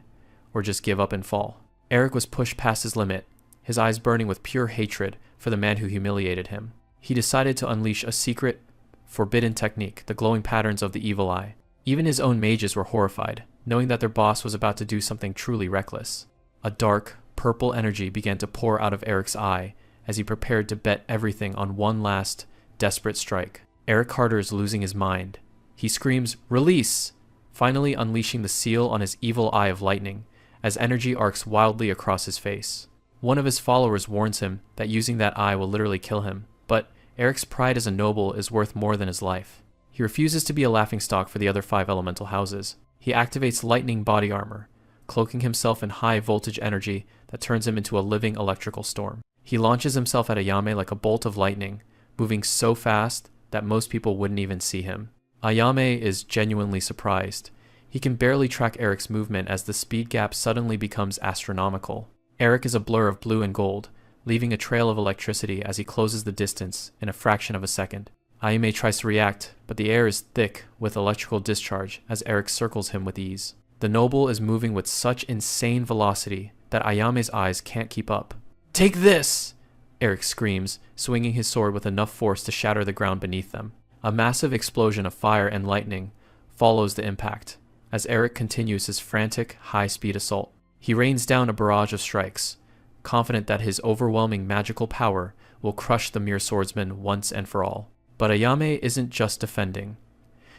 or just give up and fall. Eric was pushed past his limit, his eyes burning with pure hatred for the man who humiliated him. He decided to unleash a secret, forbidden technique, the glowing patterns of the evil eye. Even his own mages were horrified, knowing that their boss was about to do something truly reckless. A dark, purple energy began to pour out of Eric's eye as he prepared to bet everything on one last, desperate strike. Eric Carter is losing his mind. He screams, "Release!" finally unleashing the seal on his evil eye of lightning, as energy arcs wildly across his face. One of his followers warns him that using that eye will literally kill him, but Eric's pride as a noble is worth more than his life. He refuses to be a laughingstock for the other 5 elemental houses. He activates lightning body armor, cloaking himself in high voltage energy that turns him into a living electrical storm. He launches himself at Ayame like a bolt of lightning, moving so fast that most people wouldn't even see him. Ayame is genuinely surprised. He can barely track Eric's movement as the speed gap suddenly becomes astronomical. Eric is a blur of blue and gold, leaving a trail of electricity as he closes the distance in a fraction of a second. Ayame tries to react, but the air is thick with electrical discharge as Eric circles him with ease. The noble is moving with such insane velocity that Ayame's eyes can't keep up. "Take this!" Eric screams, swinging his sword with enough force to shatter the ground beneath them. A massive explosion of fire and lightning follows the impact, as Eric continues his frantic, high-speed assault. He rains down a barrage of strikes, confident that his overwhelming magical power will crush the mere swordsman once and for all. But Ayame isn't just defending.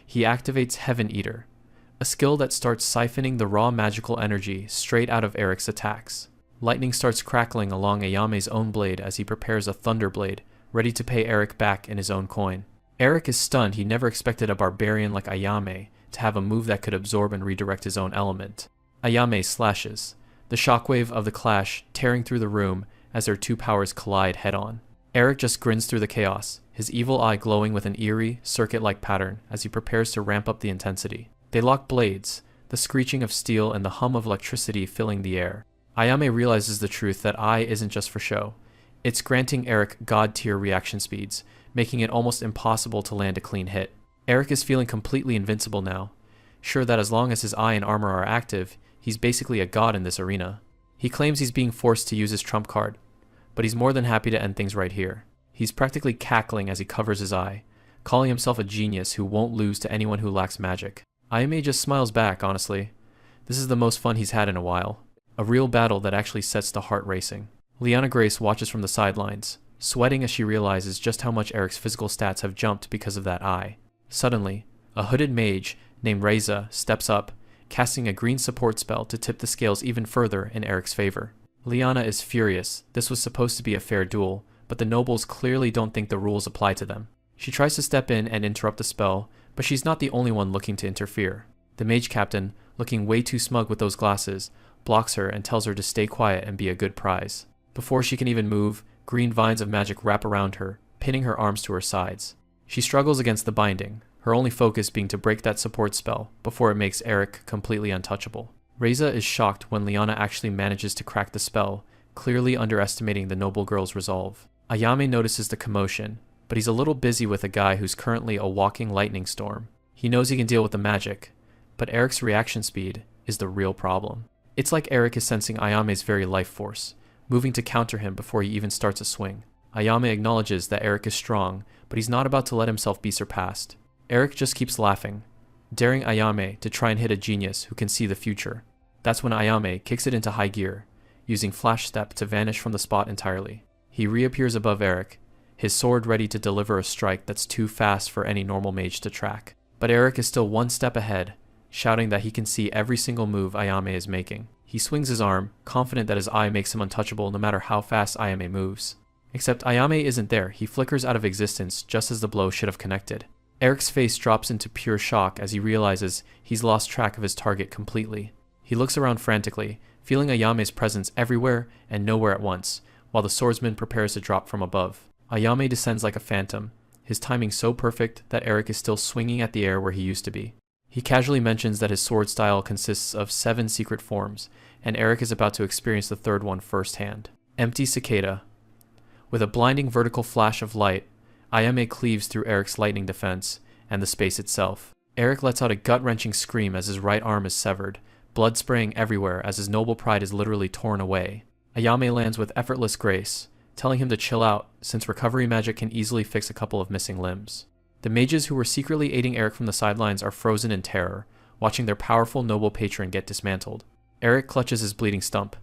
He activates Heaven Eater, a skill that starts siphoning the raw magical energy straight out of Eric's attacks. Lightning starts crackling along Ayame's own blade as he prepares a thunder blade, ready to pay Eric back in his own coin. Eric is stunned. He never expected a barbarian like Ayame to have a move that could absorb and redirect his own element. Ayame slashes, the shockwave of the clash tearing through the room as their 2 powers collide head-on. Eric just grins through the chaos, his evil eye glowing with an eerie, circuit-like pattern as he prepares to ramp up the intensity. They lock blades, the screeching of steel and the hum of electricity filling the air. Ayame realizes the truth that eye isn't just for show. It's granting Eric god-tier reaction speeds, making it almost impossible to land a clean hit. Eric is feeling completely invincible now, sure that as long as his eye and armor are active, he's basically a god in this arena. He claims he's being forced to use his trump card, but he's more than happy to end things right here. He's practically cackling as he covers his eye, calling himself a genius who won't lose to anyone who lacks magic. Ayame just smiles back, honestly. This is the most fun he's had in a while. A real battle that actually sets the heart racing. Liana Grace watches from the sidelines, sweating as she realizes just how much Eric's physical stats have jumped because of that eye. Suddenly, a hooded mage named Reza steps up, casting a green support spell to tip the scales even further in Eric's favor. Liana is furious. This was supposed to be a fair duel, but the nobles clearly don't think the rules apply to them. She tries to step in and interrupt the spell, but she's not the only one looking to interfere. The mage captain, looking way too smug with those glasses, blocks her and tells her to stay quiet and be a good prize. Before she can even move, green vines of magic wrap around her, pinning her arms to her sides. She struggles against the binding, her only focus being to break that support spell before it makes Eric completely untouchable. Reza is shocked when Liana actually manages to crack the spell, clearly underestimating the noble girl's resolve. Ayame notices the commotion, but he's a little busy with a guy who's currently a walking lightning storm. He knows he can deal with the magic, but Eric's reaction speed is the real problem. It's like Eric is sensing Ayame's very life force, moving to counter him before he even starts a swing. Ayame acknowledges that Eric is strong, but he's not about to let himself be surpassed. Eric just keeps laughing, daring Ayame to try and hit a genius who can see the future. That's when Ayame kicks it into high gear, using Flash Step to vanish from the spot entirely. He reappears above Eric, his sword ready to deliver a strike that's too fast for any normal mage to track. But Eric is still one step ahead, shouting that he can see every single move Ayame is making. He swings his arm, confident that his eye makes him untouchable no matter how fast Ayame moves. Except Ayame isn't there. He flickers out of existence just as the blow should have connected. Eric's face drops into pure shock as he realizes he's lost track of his target completely. He looks around frantically, feeling Ayame's presence everywhere and nowhere at once, while the swordsman prepares to drop from above. Ayame descends like a phantom, his timing so perfect that Eric is still swinging at the air where he used to be. He casually mentions that his sword style consists of 7 secret forms, and Eric is about to experience the third one firsthand. Empty Cicada. With a blinding vertical flash of light, Ayame cleaves through Eric's lightning defense and the space itself. Eric lets out a gut-wrenching scream as his right arm is severed, blood spraying everywhere as his noble pride is literally torn away. Ayame lands with effortless grace, telling him to chill out since recovery magic can easily fix a couple of missing limbs. The mages who were secretly aiding Eric from the sidelines are frozen in terror, watching their powerful noble patron get dismantled. Eric clutches his bleeding stump,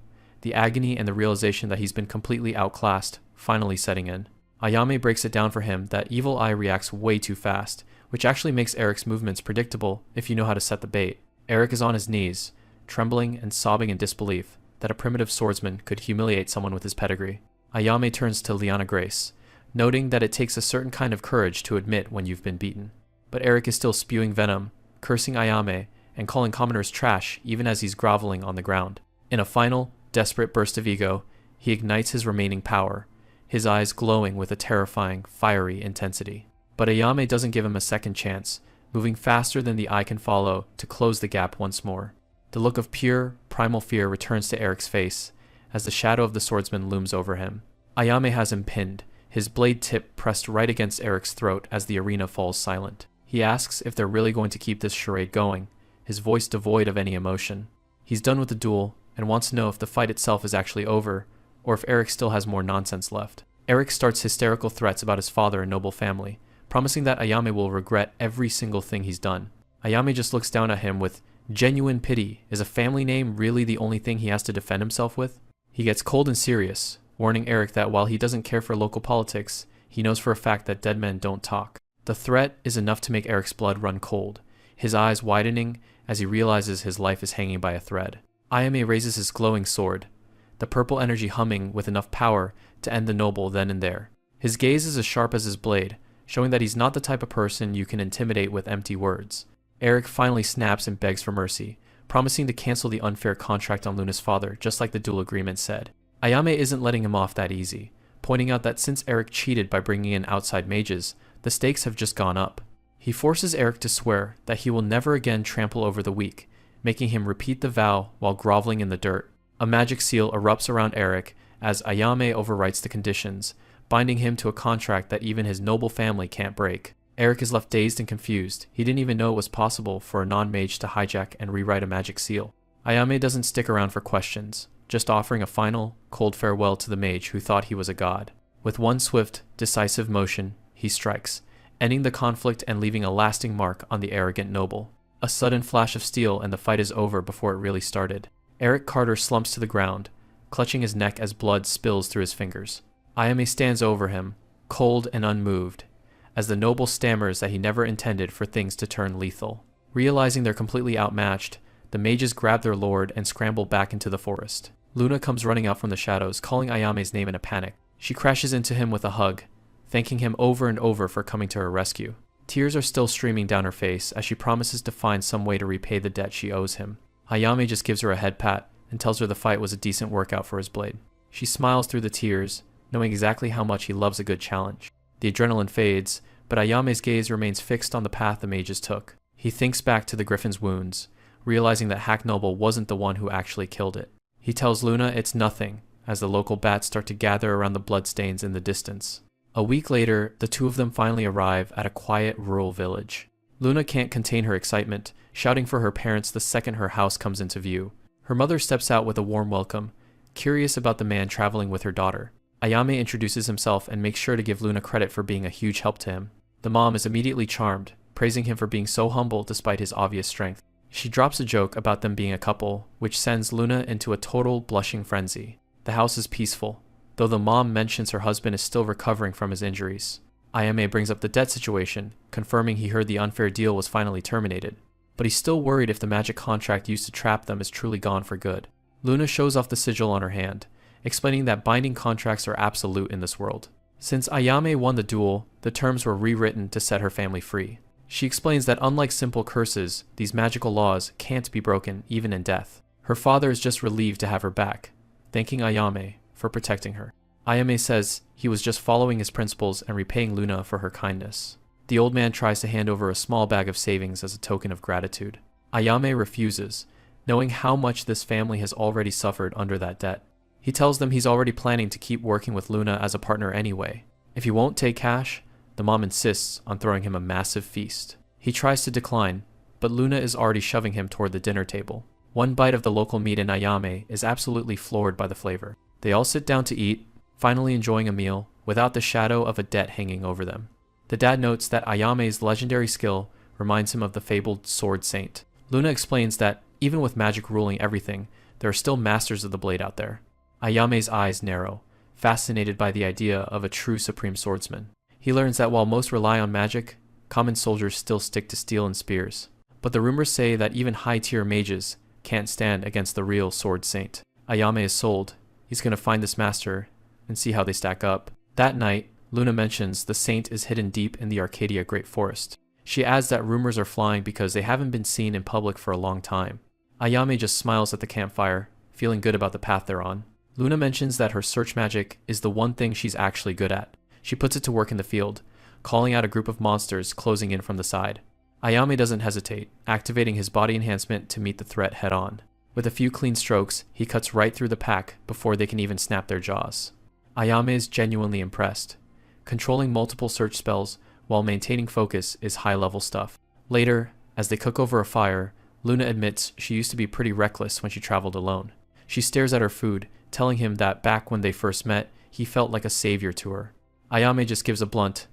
the agony and the realization that he's been completely outclassed finally setting in. Ayame breaks it down for him that Evil Eye reacts way too fast, which actually makes Eric's movements predictable if you know how to set the bait. Eric is on his knees, trembling and sobbing in disbelief that a primitive swordsman could humiliate someone with his pedigree. Ayame turns to Liana Grace, noting that it takes a certain kind of courage to admit when you've been beaten. But Eric is still spewing venom, cursing Ayame, and calling commoners trash even as he's groveling on the ground. In a final, desperate burst of ego, he ignites his remaining power, his eyes glowing with a terrifying, fiery intensity. But Ayame doesn't give him a second chance, moving faster than the eye can follow to close the gap once more. The look of pure, primal fear returns to Eric's face as the shadow of the swordsman looms over him. Ayame has him pinned, his blade tip pressed right against Eric's throat as the arena falls silent. He asks if they're really going to keep this charade going, his voice devoid of any emotion. He's done with the duel and wants to know if the fight itself is actually over, or if Eric still has more nonsense left. Eric starts hysterical threats about his father and noble family, promising that Ayame will regret every single thing he's done. Ayame just looks down at him with genuine pity. Is a family name really the only thing he has to defend himself with? He gets cold and serious, warning Eric that while he doesn't care for local politics, he knows for a fact that dead men don't talk. The threat is enough to make Eric's blood run cold, his eyes widening as he realizes his life is hanging by a thread. Ayame raises his glowing sword, the purple energy humming with enough power to end the noble then and there. His gaze is as sharp as his blade, showing that he's not the type of person you can intimidate with empty words. Eric finally snaps and begs for mercy, promising to cancel the unfair contract on Luna's father, just like the duel agreement said. Ayame isn't letting him off that easy, pointing out that since Eric cheated by bringing in outside mages, the stakes have just gone up. He forces Eric to swear that he will never again trample over the weak, making him repeat the vow while groveling in the dirt. A magic seal erupts around Eric as Ayame overwrites the conditions, binding him to a contract that even his noble family can't break. Eric is left dazed and confused. He didn't even know it was possible for a non-mage to hijack and rewrite a magic seal. Ayame doesn't stick around for questions, just offering a final, cold farewell to the mage who thought he was a god. With one swift, decisive motion, he strikes, ending the conflict and leaving a lasting mark on the arrogant noble. A sudden flash of steel and the fight is over before it really started. Eric Carter slumps to the ground, clutching his neck as blood spills through his fingers. Ayame stands over him, cold and unmoved, as the noble stammers that he never intended for things to turn lethal. Realizing they're completely outmatched, the mages grab their lord and scramble back into the forest. Luna comes running out from the shadows, calling Ayame's name in a panic. She crashes into him with a hug, thanking him over and over for coming to her rescue. Tears are still streaming down her face as she promises to find some way to repay the debt she owes him. Ayame just gives her a head pat and tells her the fight was a decent workout for his blade. She smiles through the tears, knowing exactly how much he loves a good challenge. The adrenaline fades, but Ayame's gaze remains fixed on the path the mages took. He thinks back to the griffin's wounds, realizing that Hack Noble wasn't the one who actually killed it. He tells Luna it's nothing, as the local bats start to gather around the bloodstains in the distance. A week later, the two of them finally arrive at a quiet rural village. Luna can't contain her excitement, shouting for her parents the second her house comes into view. Her mother steps out with a warm welcome, curious about the man traveling with her daughter. Ayame introduces himself and makes sure to give Luna credit for being a huge help to him. The mom is immediately charmed, praising him for being so humble despite his obvious strength. She drops a joke about them being a couple, which sends Luna into a total blushing frenzy. The house is peaceful, though the mom mentions her husband is still recovering from his injuries. Ayame brings up the debt situation, confirming he heard the unfair deal was finally terminated. But he's still worried if the magic contract used to trap them is truly gone for good. Luna shows off the sigil on her hand, explaining that binding contracts are absolute in this world. Since Ayame won the duel, the terms were rewritten to set her family free. She explains that unlike simple curses, these magical laws can't be broken even in death. Her father is just relieved to have her back, thanking Ayame for protecting her. Ayame says he was just following his principles and repaying Luna for her kindness. The old man tries to hand over a small bag of savings as a token of gratitude. Ayame refuses, knowing how much this family has already suffered under that debt. He tells them he's already planning to keep working with Luna as a partner anyway. If he won't take cash, the mom insists on throwing him a massive feast. He tries to decline, but Luna is already shoving him toward the dinner table. One bite of the local meat in Ayame is absolutely floored by the flavor. They all sit down to eat, finally enjoying a meal without the shadow of a debt hanging over them. The dad notes that Ayame's legendary skill reminds him of the fabled Sword Saint. Luna explains that even with magic ruling everything, there are still masters of the blade out there. Ayame's eyes narrow, fascinated by the idea of a true supreme swordsman. He learns that while most rely on magic, common soldiers still stick to steel and spears. But the rumors say that even high-tier mages can't stand against the real Sword Saint. Ayame is sold. He's going to find this master and see how they stack up. That night, Luna mentions the saint is hidden deep in the Arcadia Great Forest. She adds that rumors are flying because they haven't been seen in public for a long time. Ayame just smiles at the campfire, feeling good about the path they're on. Luna mentions that her search magic is the one thing she's actually good at. She puts it to work in the field, calling out a group of monsters closing in from the side. Ayame doesn't hesitate, activating his body enhancement to meet the threat head-on. With a few clean strokes, he cuts right through the pack before they can even snap their jaws. Ayame is genuinely impressed. Controlling multiple search spells while maintaining focus is high-level stuff. Later, as they cook over a fire, Luna admits she used to be pretty reckless when she traveled alone. She stares at her food, telling him that back when they first met, he felt like a savior to her. Ayame just gives a blunt,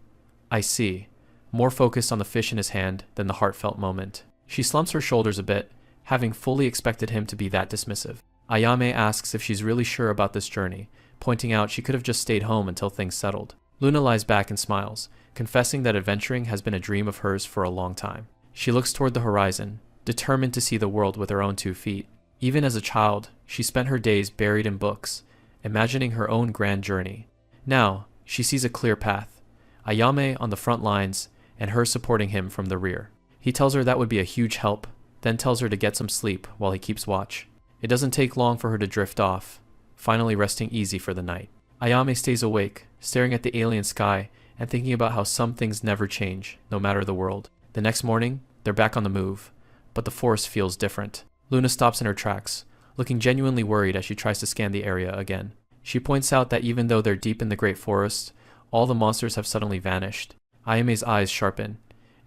"I see," more focused on the fish in his hand than the heartfelt moment. She slumps her shoulders a bit, having fully expected him to be that dismissive. Ayame asks if she's really sure about this journey, pointing out she could have just stayed home until things settled. Luna lies back and smiles, confessing that adventuring has been a dream of hers for a long time. She looks toward the horizon, determined to see the world with her own 2 feet. Even as a child, she spent her days buried in books, imagining her own grand journey. Now, she sees a clear path, Ayame on the front lines, and her supporting him from the rear. He tells her that would be a huge help, then tells her to get some sleep while he keeps watch. It doesn't take long for her to drift off, finally resting easy for the night. Ayame stays awake, staring at the alien sky and thinking about how some things never change, no matter the world. The next morning, they're back on the move, but the forest feels different. Luna stops in her tracks, looking genuinely worried as she tries to scan the area again. She points out that even though they're deep in the Great Forest, all the monsters have suddenly vanished. Ayame's eyes sharpen,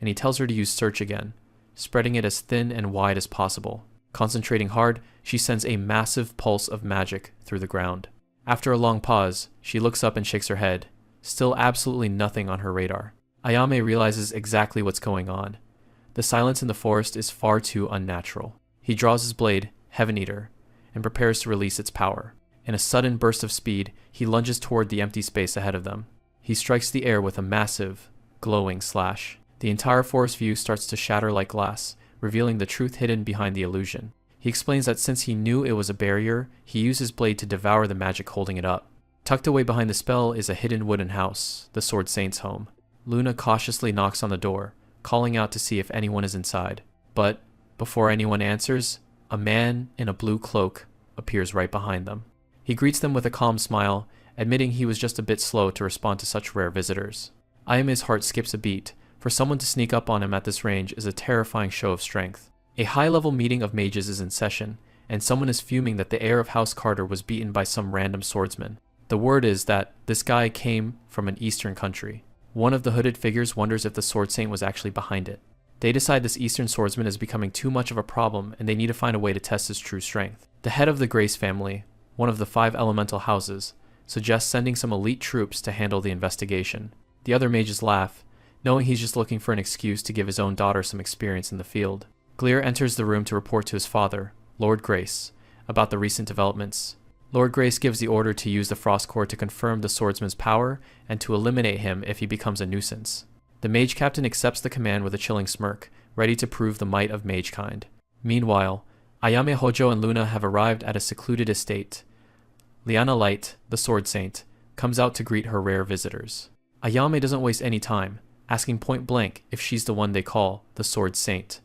and he tells her to use search again, spreading it as thin and wide as possible. Concentrating hard, she sends a massive pulse of magic through the ground. After a long pause, she looks up and shakes her head. Still absolutely nothing on her radar. Ayame realizes exactly what's going on. The silence in the forest is far too unnatural. He draws his blade, Heaven Eater, and prepares to release its power. In a sudden burst of speed, he lunges toward the empty space ahead of them. He strikes the air with a massive, glowing slash. The entire forest view starts to shatter like glass, revealing the truth hidden behind the illusion. He explains that since he knew it was a barrier, he used his blade to devour the magic holding it up. Tucked away behind the spell is a hidden wooden house, the Sword Saint's home. Luna cautiously knocks on the door, calling out to see if anyone is inside. But, before anyone answers, a man in a blue cloak appears right behind them. He greets them with a calm smile, admitting he was just a bit slow to respond to such rare visitors. Ayame's heart skips a beat. For someone to sneak up on him at this range is a terrifying show of strength. A high-level meeting of mages is in session, and someone is fuming that the heir of House Carter was beaten by some random swordsman. The word is that this guy came from an eastern country. One of the hooded figures wonders if the Sword Saint was actually behind it. They decide this eastern swordsman is becoming too much of a problem and they need to find a way to test his true strength. The head of the Grace family, one of the 5 elemental houses, suggests sending some elite troops to handle the investigation. The other mages laugh, knowing he's just looking for an excuse to give his own daughter some experience in the field. Glear enters the room to report to his father, Lord Grace, about the recent developments. Lord Grace gives the order to use the Frost Core to confirm the swordsman's power and to eliminate him if he becomes a nuisance. The mage captain accepts the command with a chilling smirk, ready to prove the might of magekind. Meanwhile, Ayame Hojo and Luna have arrived at a secluded estate. Liana Light, the Sword Saint, comes out to greet her rare visitors. Ayame doesn't waste any time, asking point blank if she's the one they call the Sword Saint.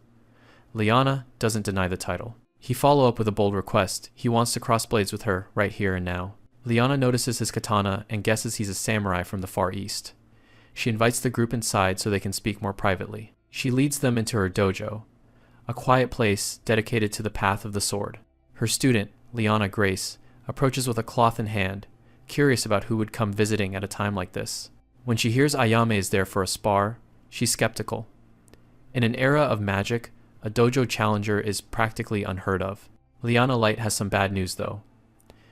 Liana doesn't deny the title. He follows up with a bold request. He wants to cross blades with her right here and now. Liana notices his katana and guesses he's a samurai from the Far East. She invites the group inside so they can speak more privately. She leads them into her dojo, a quiet place dedicated to the path of the sword. Her student, Liana Grace, approaches with a cloth in hand, curious about who would come visiting at a time like this. When she hears Ayame is there for a spar, she's skeptical. In an era of magic, a dojo challenger is practically unheard of. Liana Light has some bad news though.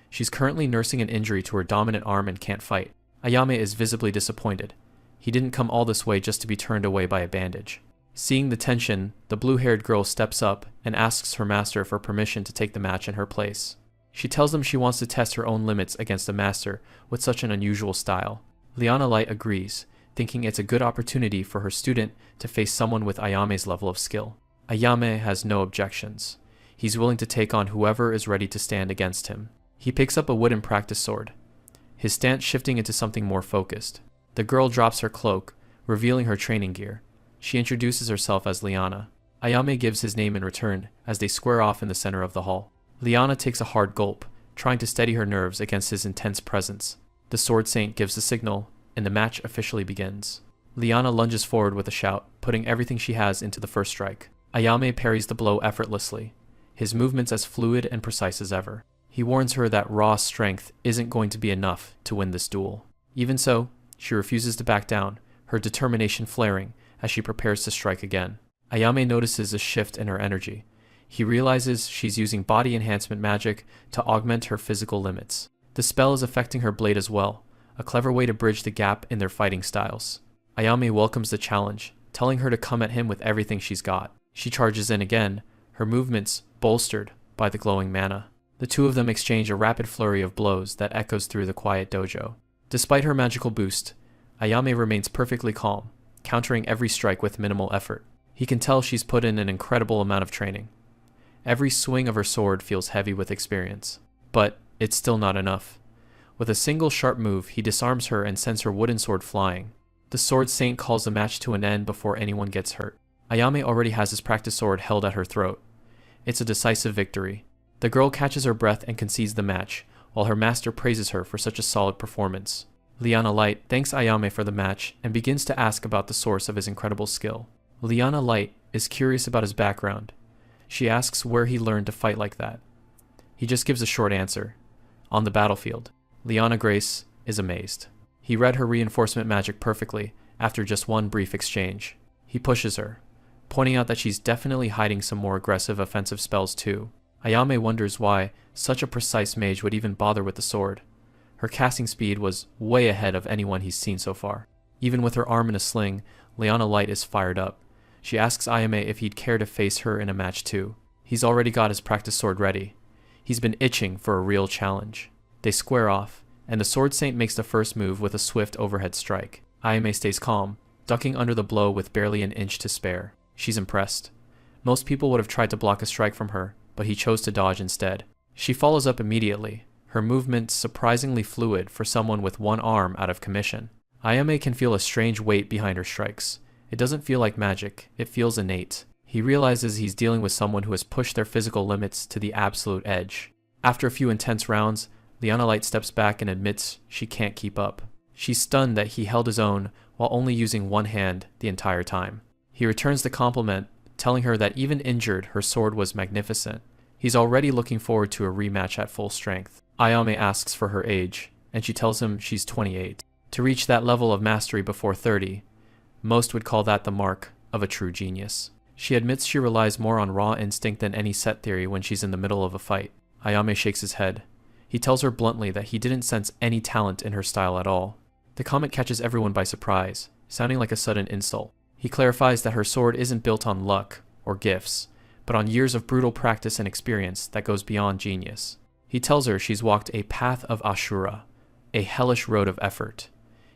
She's currently nursing an injury to her dominant arm and can't fight. Ayame is visibly disappointed. He didn't come all this way just to be turned away by a bandage. Seeing the tension, the blue-haired girl steps up and asks her master for permission to take the match in her place. She tells them she wants to test her own limits against the master with such an unusual style. Liana Light agrees, thinking it's a good opportunity for her student to face someone with Ayame's level of skill. Ayame has no objections. He's willing to take on whoever is ready to stand against him. He picks up a wooden practice sword, his stance shifting into something more focused. The girl drops her cloak, revealing her training gear. She introduces herself as Liana. Ayame gives his name in return as they square off in the center of the hall. Liana takes a hard gulp, trying to steady her nerves against his intense presence. The Sword Saint gives the signal, and the match officially begins. Liana lunges forward with a shout, putting everything she has into the first strike. Ayame parries the blow effortlessly, his movements as fluid and precise as ever. He warns her that raw strength isn't going to be enough to win this duel. Even so, she refuses to back down, her determination flaring as she prepares to strike again. Ayame notices a shift in her energy. He realizes she's using body enhancement magic to augment her physical limits. The spell is affecting her blade as well, a clever way to bridge the gap in their fighting styles. Ayame welcomes the challenge, telling her to come at him with everything she's got. She charges in again, her movements bolstered by the glowing mana. The two of them exchange a rapid flurry of blows that echoes through the quiet dojo. Despite her magical boost, Ayame remains perfectly calm, countering every strike with minimal effort. He can tell she's put in an incredible amount of training. Every swing of her sword feels heavy with experience. But it's still not enough. With a single sharp move, he disarms her and sends her wooden sword flying. The Sword Saint calls the match to an end before anyone gets hurt. Ayame already has his practice sword held at her throat. It's a decisive victory. The girl catches her breath and concedes the match, while her master praises her for such a solid performance. Liana Light thanks Ayame for the match and begins to ask about the source of his incredible skill. Liana Light is curious about his background. She asks where he learned to fight like that. He just gives a short answer. On the battlefield. Liana Grace is amazed. He read her reinforcement magic perfectly after just one brief exchange. He pushes her, pointing out that she's definitely hiding some more aggressive offensive spells too. Ayame wonders why such a precise mage would even bother with the sword. Her casting speed was way ahead of anyone he's seen so far. Even with her arm in a sling, Liana Light is fired up. She asks Ayame if he'd care to face her in a match too. He's already got his practice sword ready. He's been itching for a real challenge. They square off, and the Sword Saint makes the first move with a swift overhead strike. Ayame stays calm, ducking under the blow with barely an inch to spare. She's impressed. Most people would have tried to block a strike from her, but he chose to dodge instead. She follows up immediately, her movements surprisingly fluid for someone with one arm out of commission. Ayame can feel a strange weight behind her strikes. It doesn't feel like magic, it feels innate. He realizes he's dealing with someone who has pushed their physical limits to the absolute edge. After a few intense rounds, Liana Light steps back and admits she can't keep up. She's stunned that he held his own while only using one hand the entire time. He returns the compliment, telling her that even injured, her sword was magnificent. He's already looking forward to a rematch at full strength. Ayame asks for her age, and she tells him she's 28. To reach that level of mastery before 30, most would call that the mark of a true genius. She admits she relies more on raw instinct than any set theory when she's in the middle of a fight. Ayame shakes his head. He tells her bluntly that he didn't sense any talent in her style at all. The comment catches everyone by surprise, sounding like a sudden insult. He clarifies that her sword isn't built on luck or gifts, but on years of brutal practice and experience that goes beyond genius. He tells her she's walked a path of Ashura, a hellish road of effort.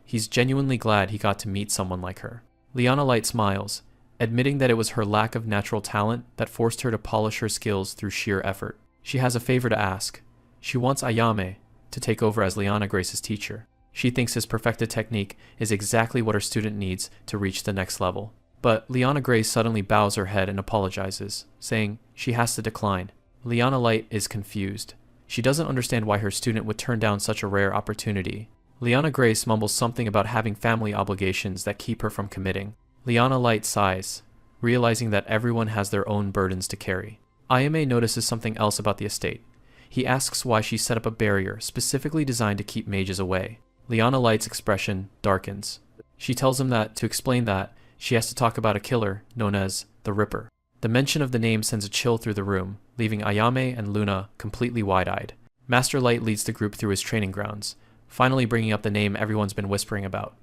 He's genuinely glad he got to meet someone like her. Liana Light smiles, admitting that it was her lack of natural talent that forced her to polish her skills through sheer effort. She has a favor to ask. She wants Ayame to take over as Liana Grace's teacher. She thinks his perfected technique is exactly what her student needs to reach the next level. But Liana Grace suddenly bows her head and apologizes, saying she has to decline. Liana Light is confused. She doesn't understand why her student would turn down such a rare opportunity. Liana Grace mumbles something about having family obligations that keep her from committing. Liana Light sighs, realizing that everyone has their own burdens to carry. Ayame notices something else about the estate. He asks why she set up a barrier specifically designed to keep mages away. Liana Light's expression darkens. She tells him that, to explain that, she has to talk about a killer known as the Ripper. The mention of the name sends a chill through the room, leaving Ayame and Luna completely wide-eyed. Master Light leads the group through his training grounds, finally bringing up the name everyone's been whispering about,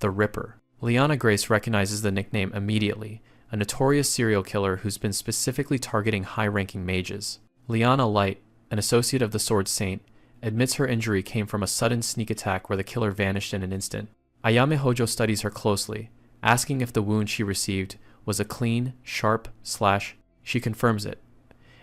the Ripper. Liana Grace recognizes the nickname immediately, a notorious serial killer who's been specifically targeting high-ranking mages. Liana Light, an associate of the Sword Saint, admits her injury came from a sudden sneak attack where the killer vanished in an instant. Ayame Hojo studies her closely, asking if the wound she received was a clean, sharp slash. She confirms it,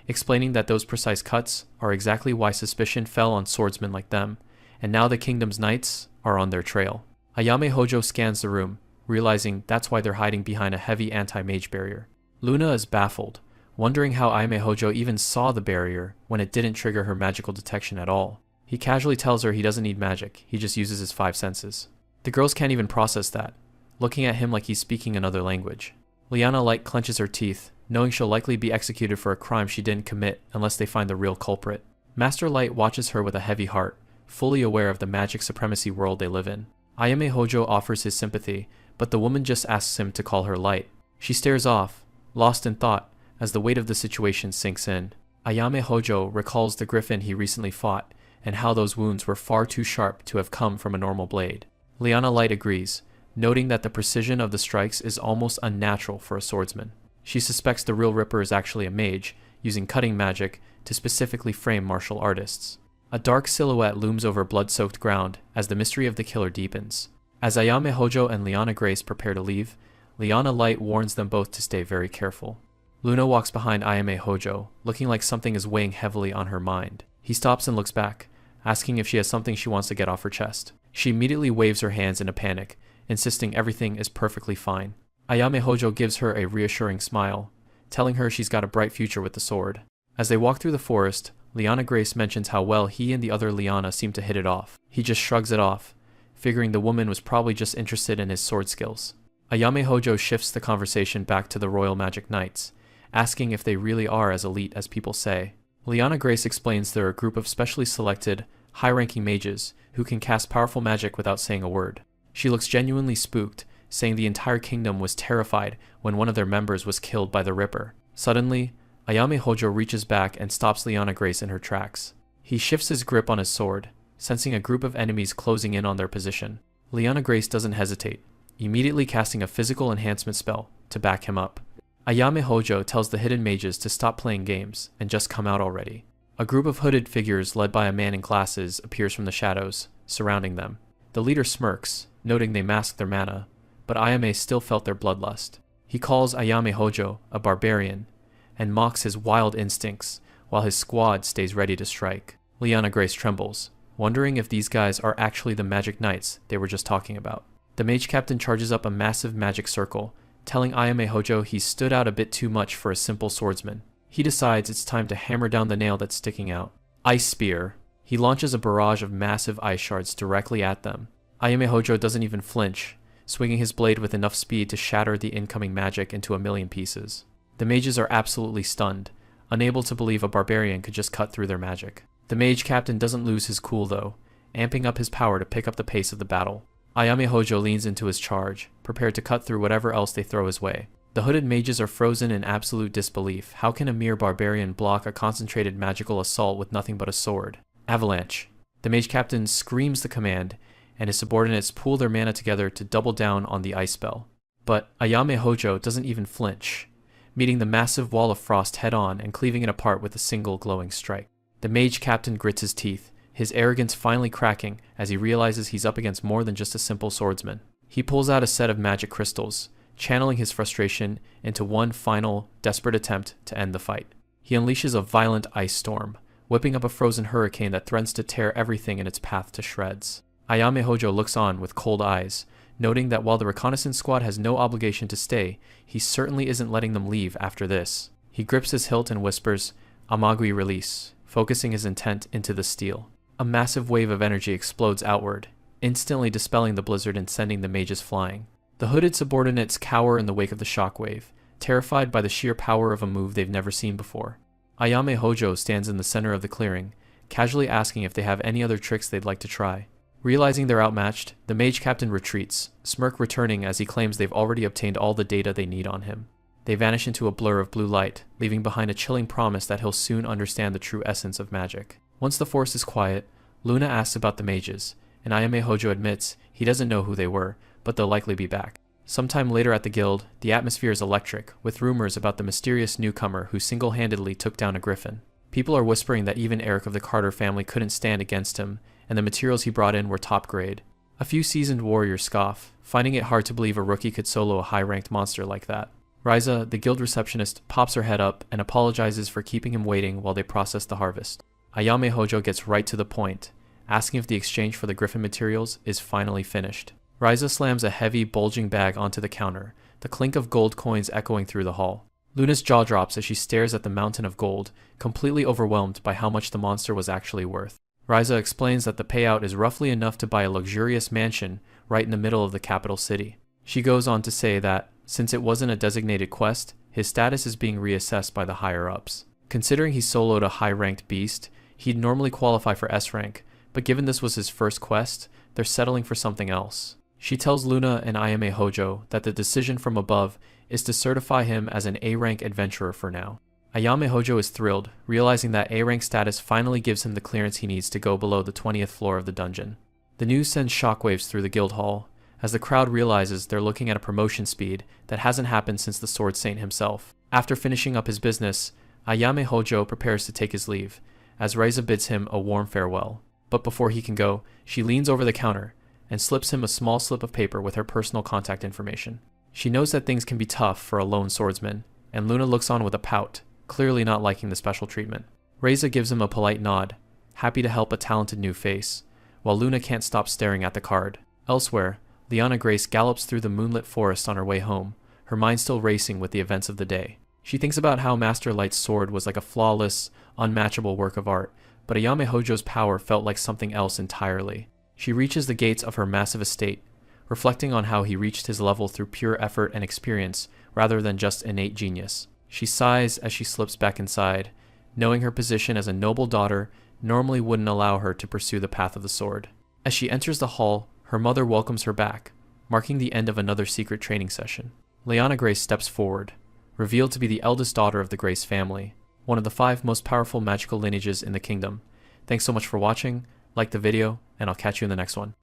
explaining that those precise cuts are exactly why suspicion fell on swordsmen like them, and now the kingdom's knights are on their trail. Ayame Hojo scans the room, realizing that's why they're hiding behind a heavy anti-mage barrier. Luna is baffled, wondering how Ayame Hojo even saw the barrier when it didn't trigger her magical detection at all. He casually tells her he doesn't need magic, he just uses his 5 senses. The girls can't even process that, looking at him like he's speaking another language. Liana Light clenches her teeth, knowing she'll likely be executed for a crime she didn't commit unless they find the real culprit. Master Light watches her with a heavy heart, fully aware of the magic supremacy world they live in. Ayame Hojo offers his sympathy, but the woman just asks him to call her Light. She stares off, lost in thought, as the weight of the situation sinks in. Ayame Hojo recalls the griffin he recently fought, and how those wounds were far too sharp to have come from a normal blade. Liana Light agrees, noting that the precision of the strikes is almost unnatural for a swordsman. She suspects the real Ripper is actually a mage, using cutting magic to specifically frame martial artists. A dark silhouette looms over blood-soaked ground as the mystery of the killer deepens. As Ayame Hojo and Liana Grace prepare to leave, Liana Light warns them both to stay very careful. Luna walks behind Ayame Hojo, looking like something is weighing heavily on her mind. He stops and looks back, asking if she has something she wants to get off her chest. She immediately waves her hands in a panic, insisting everything is perfectly fine. Ayame Hojo gives her a reassuring smile, telling her she's got a bright future with the sword. As they walk through the forest, Liana Grace mentions how well he and the other Liana seem to hit it off. He just shrugs it off, figuring the woman was probably just interested in his sword skills. Ayame Hojo shifts the conversation back to the Royal Magic Knights, asking if they really are as elite as people say. Liana Grace explains they're a group of specially selected, high-ranking mages who can cast powerful magic without saying a word. She looks genuinely spooked, saying the entire kingdom was terrified when one of their members was killed by the Ripper. Suddenly, Ayame Hojo reaches back and stops Liana Grace in her tracks. He shifts his grip on his sword, sensing a group of enemies closing in on their position. Liana Grace doesn't hesitate, immediately casting a physical enhancement spell to back him up. Ayame Hojo tells the hidden mages to stop playing games and just come out already. A group of hooded figures led by a man in glasses appears from the shadows, surrounding them. The leader smirks, noting they masked their mana, but Ayame still felt their bloodlust. He calls Ayame Hojo a barbarian and mocks his wild instincts while his squad stays ready to strike. Liana Grace trembles, wondering if these guys are actually the magic knights they were just talking about. The mage captain charges up a massive magic circle, telling Ayame Hojo he stood out a bit too much for a simple swordsman. He decides it's time to hammer down the nail that's sticking out. Ice Spear. He launches a barrage of massive ice shards directly at them. Ayame Hojo doesn't even flinch, swinging his blade with enough speed to shatter the incoming magic into a million pieces. The mages are absolutely stunned, unable to believe a barbarian could just cut through their magic. The mage captain doesn't lose his cool though, amping up his power to pick up the pace of the battle. Ayame Hojo leans into his charge, prepared to cut through whatever else they throw his way. The hooded mages are frozen in absolute disbelief. How can a mere barbarian block a concentrated magical assault with nothing but a sword? Avalanche. The mage captain screams the command, and his subordinates pool their mana together to double down on the ice spell. But Ayame Hojo doesn't even flinch, meeting the massive wall of frost head-on and cleaving it apart with a single glowing strike. The mage captain grits his teeth, his arrogance finally cracking as he realizes he's up against more than just a simple swordsman. He pulls out a set of magic crystals, channeling his frustration into one final, desperate attempt to end the fight. He unleashes a violent ice storm, whipping up a frozen hurricane that threatens to tear everything in its path to shreds. Ayame Hojo looks on with cold eyes, noting that while the reconnaissance squad has no obligation to stay, he certainly isn't letting them leave after this. He grips his hilt and whispers, "Amagui release," focusing his intent into the steel. A massive wave of energy explodes outward, instantly dispelling the blizzard and sending the mages flying. The hooded subordinates cower in the wake of the shockwave, terrified by the sheer power of a move they've never seen before. Ayame Hojo stands in the center of the clearing, casually asking if they have any other tricks they'd like to try. Realizing they're outmatched, the mage captain retreats, smirk returning as he claims they've already obtained all the data they need on him. They vanish into a blur of blue light, leaving behind a chilling promise that he'll soon understand the true essence of magic. Once the forest is quiet, Luna asks about the mages, and Ayame Hojo admits he doesn't know who they were, but they'll likely be back. Sometime later at the guild, the atmosphere is electric, with rumors about the mysterious newcomer who single-handedly took down a griffin. People are whispering that even Eric of the Carter family couldn't stand against him, and the materials he brought in were top grade. A few seasoned warriors scoff, finding it hard to believe a rookie could solo a high-ranked monster like that. Riza, the guild receptionist, pops her head up and apologizes for keeping him waiting while they process the harvest. Ayame Hojo gets right to the point, asking if the exchange for the griffin materials is finally finished. Riza slams a heavy, bulging bag onto the counter, the clink of gold coins echoing through the hall. Luna's jaw drops as she stares at the mountain of gold, completely overwhelmed by how much the monster was actually worth. Riza explains that the payout is roughly enough to buy a luxurious mansion right in the middle of the capital city. She goes on to say that, since it wasn't a designated quest, his status is being reassessed by the higher-ups. Considering he soloed a high-ranked beast, he'd normally qualify for S rank, but given this was his first quest, they're settling for something else. She tells Luna and Ayame Hojo that the decision from above is to certify him as an A-rank adventurer for now. Ayame Hojo is thrilled, realizing that A-rank status finally gives him the clearance he needs to go below the 20th floor of the dungeon. The news sends shockwaves through the guild hall, as the crowd realizes they're looking at a promotion speed that hasn't happened since the Sword Saint himself. After finishing up his business, Ayame Hojo prepares to take his leave, as Riza bids him a warm farewell. But before he can go, she leans over the counter and slips him a small slip of paper with her personal contact information. She knows that things can be tough for a lone swordsman, and Luna looks on with a pout, clearly not liking the special treatment. Riza gives him a polite nod, happy to help a talented new face, while Luna can't stop staring at the card. Elsewhere, Liana Grace gallops through the moonlit forest on her way home, her mind still racing with the events of the day. She thinks about how Master Light's sword was like a flawless, unmatchable work of art, but Ayame Hojo's power felt like something else entirely. She reaches the gates of her massive estate, reflecting on how he reached his level through pure effort and experience rather than just innate genius. She sighs as she slips back inside, knowing her position as a noble daughter normally wouldn't allow her to pursue the path of the sword. As she enters the hall, her mother welcomes her back, marking the end of another secret training session. Lyanna Grace steps forward, revealed to be the eldest daughter of the Grace family, one of the 5 most powerful magical lineages in the kingdom. Thanks so much for watching, like the video, and I'll catch you in the next one.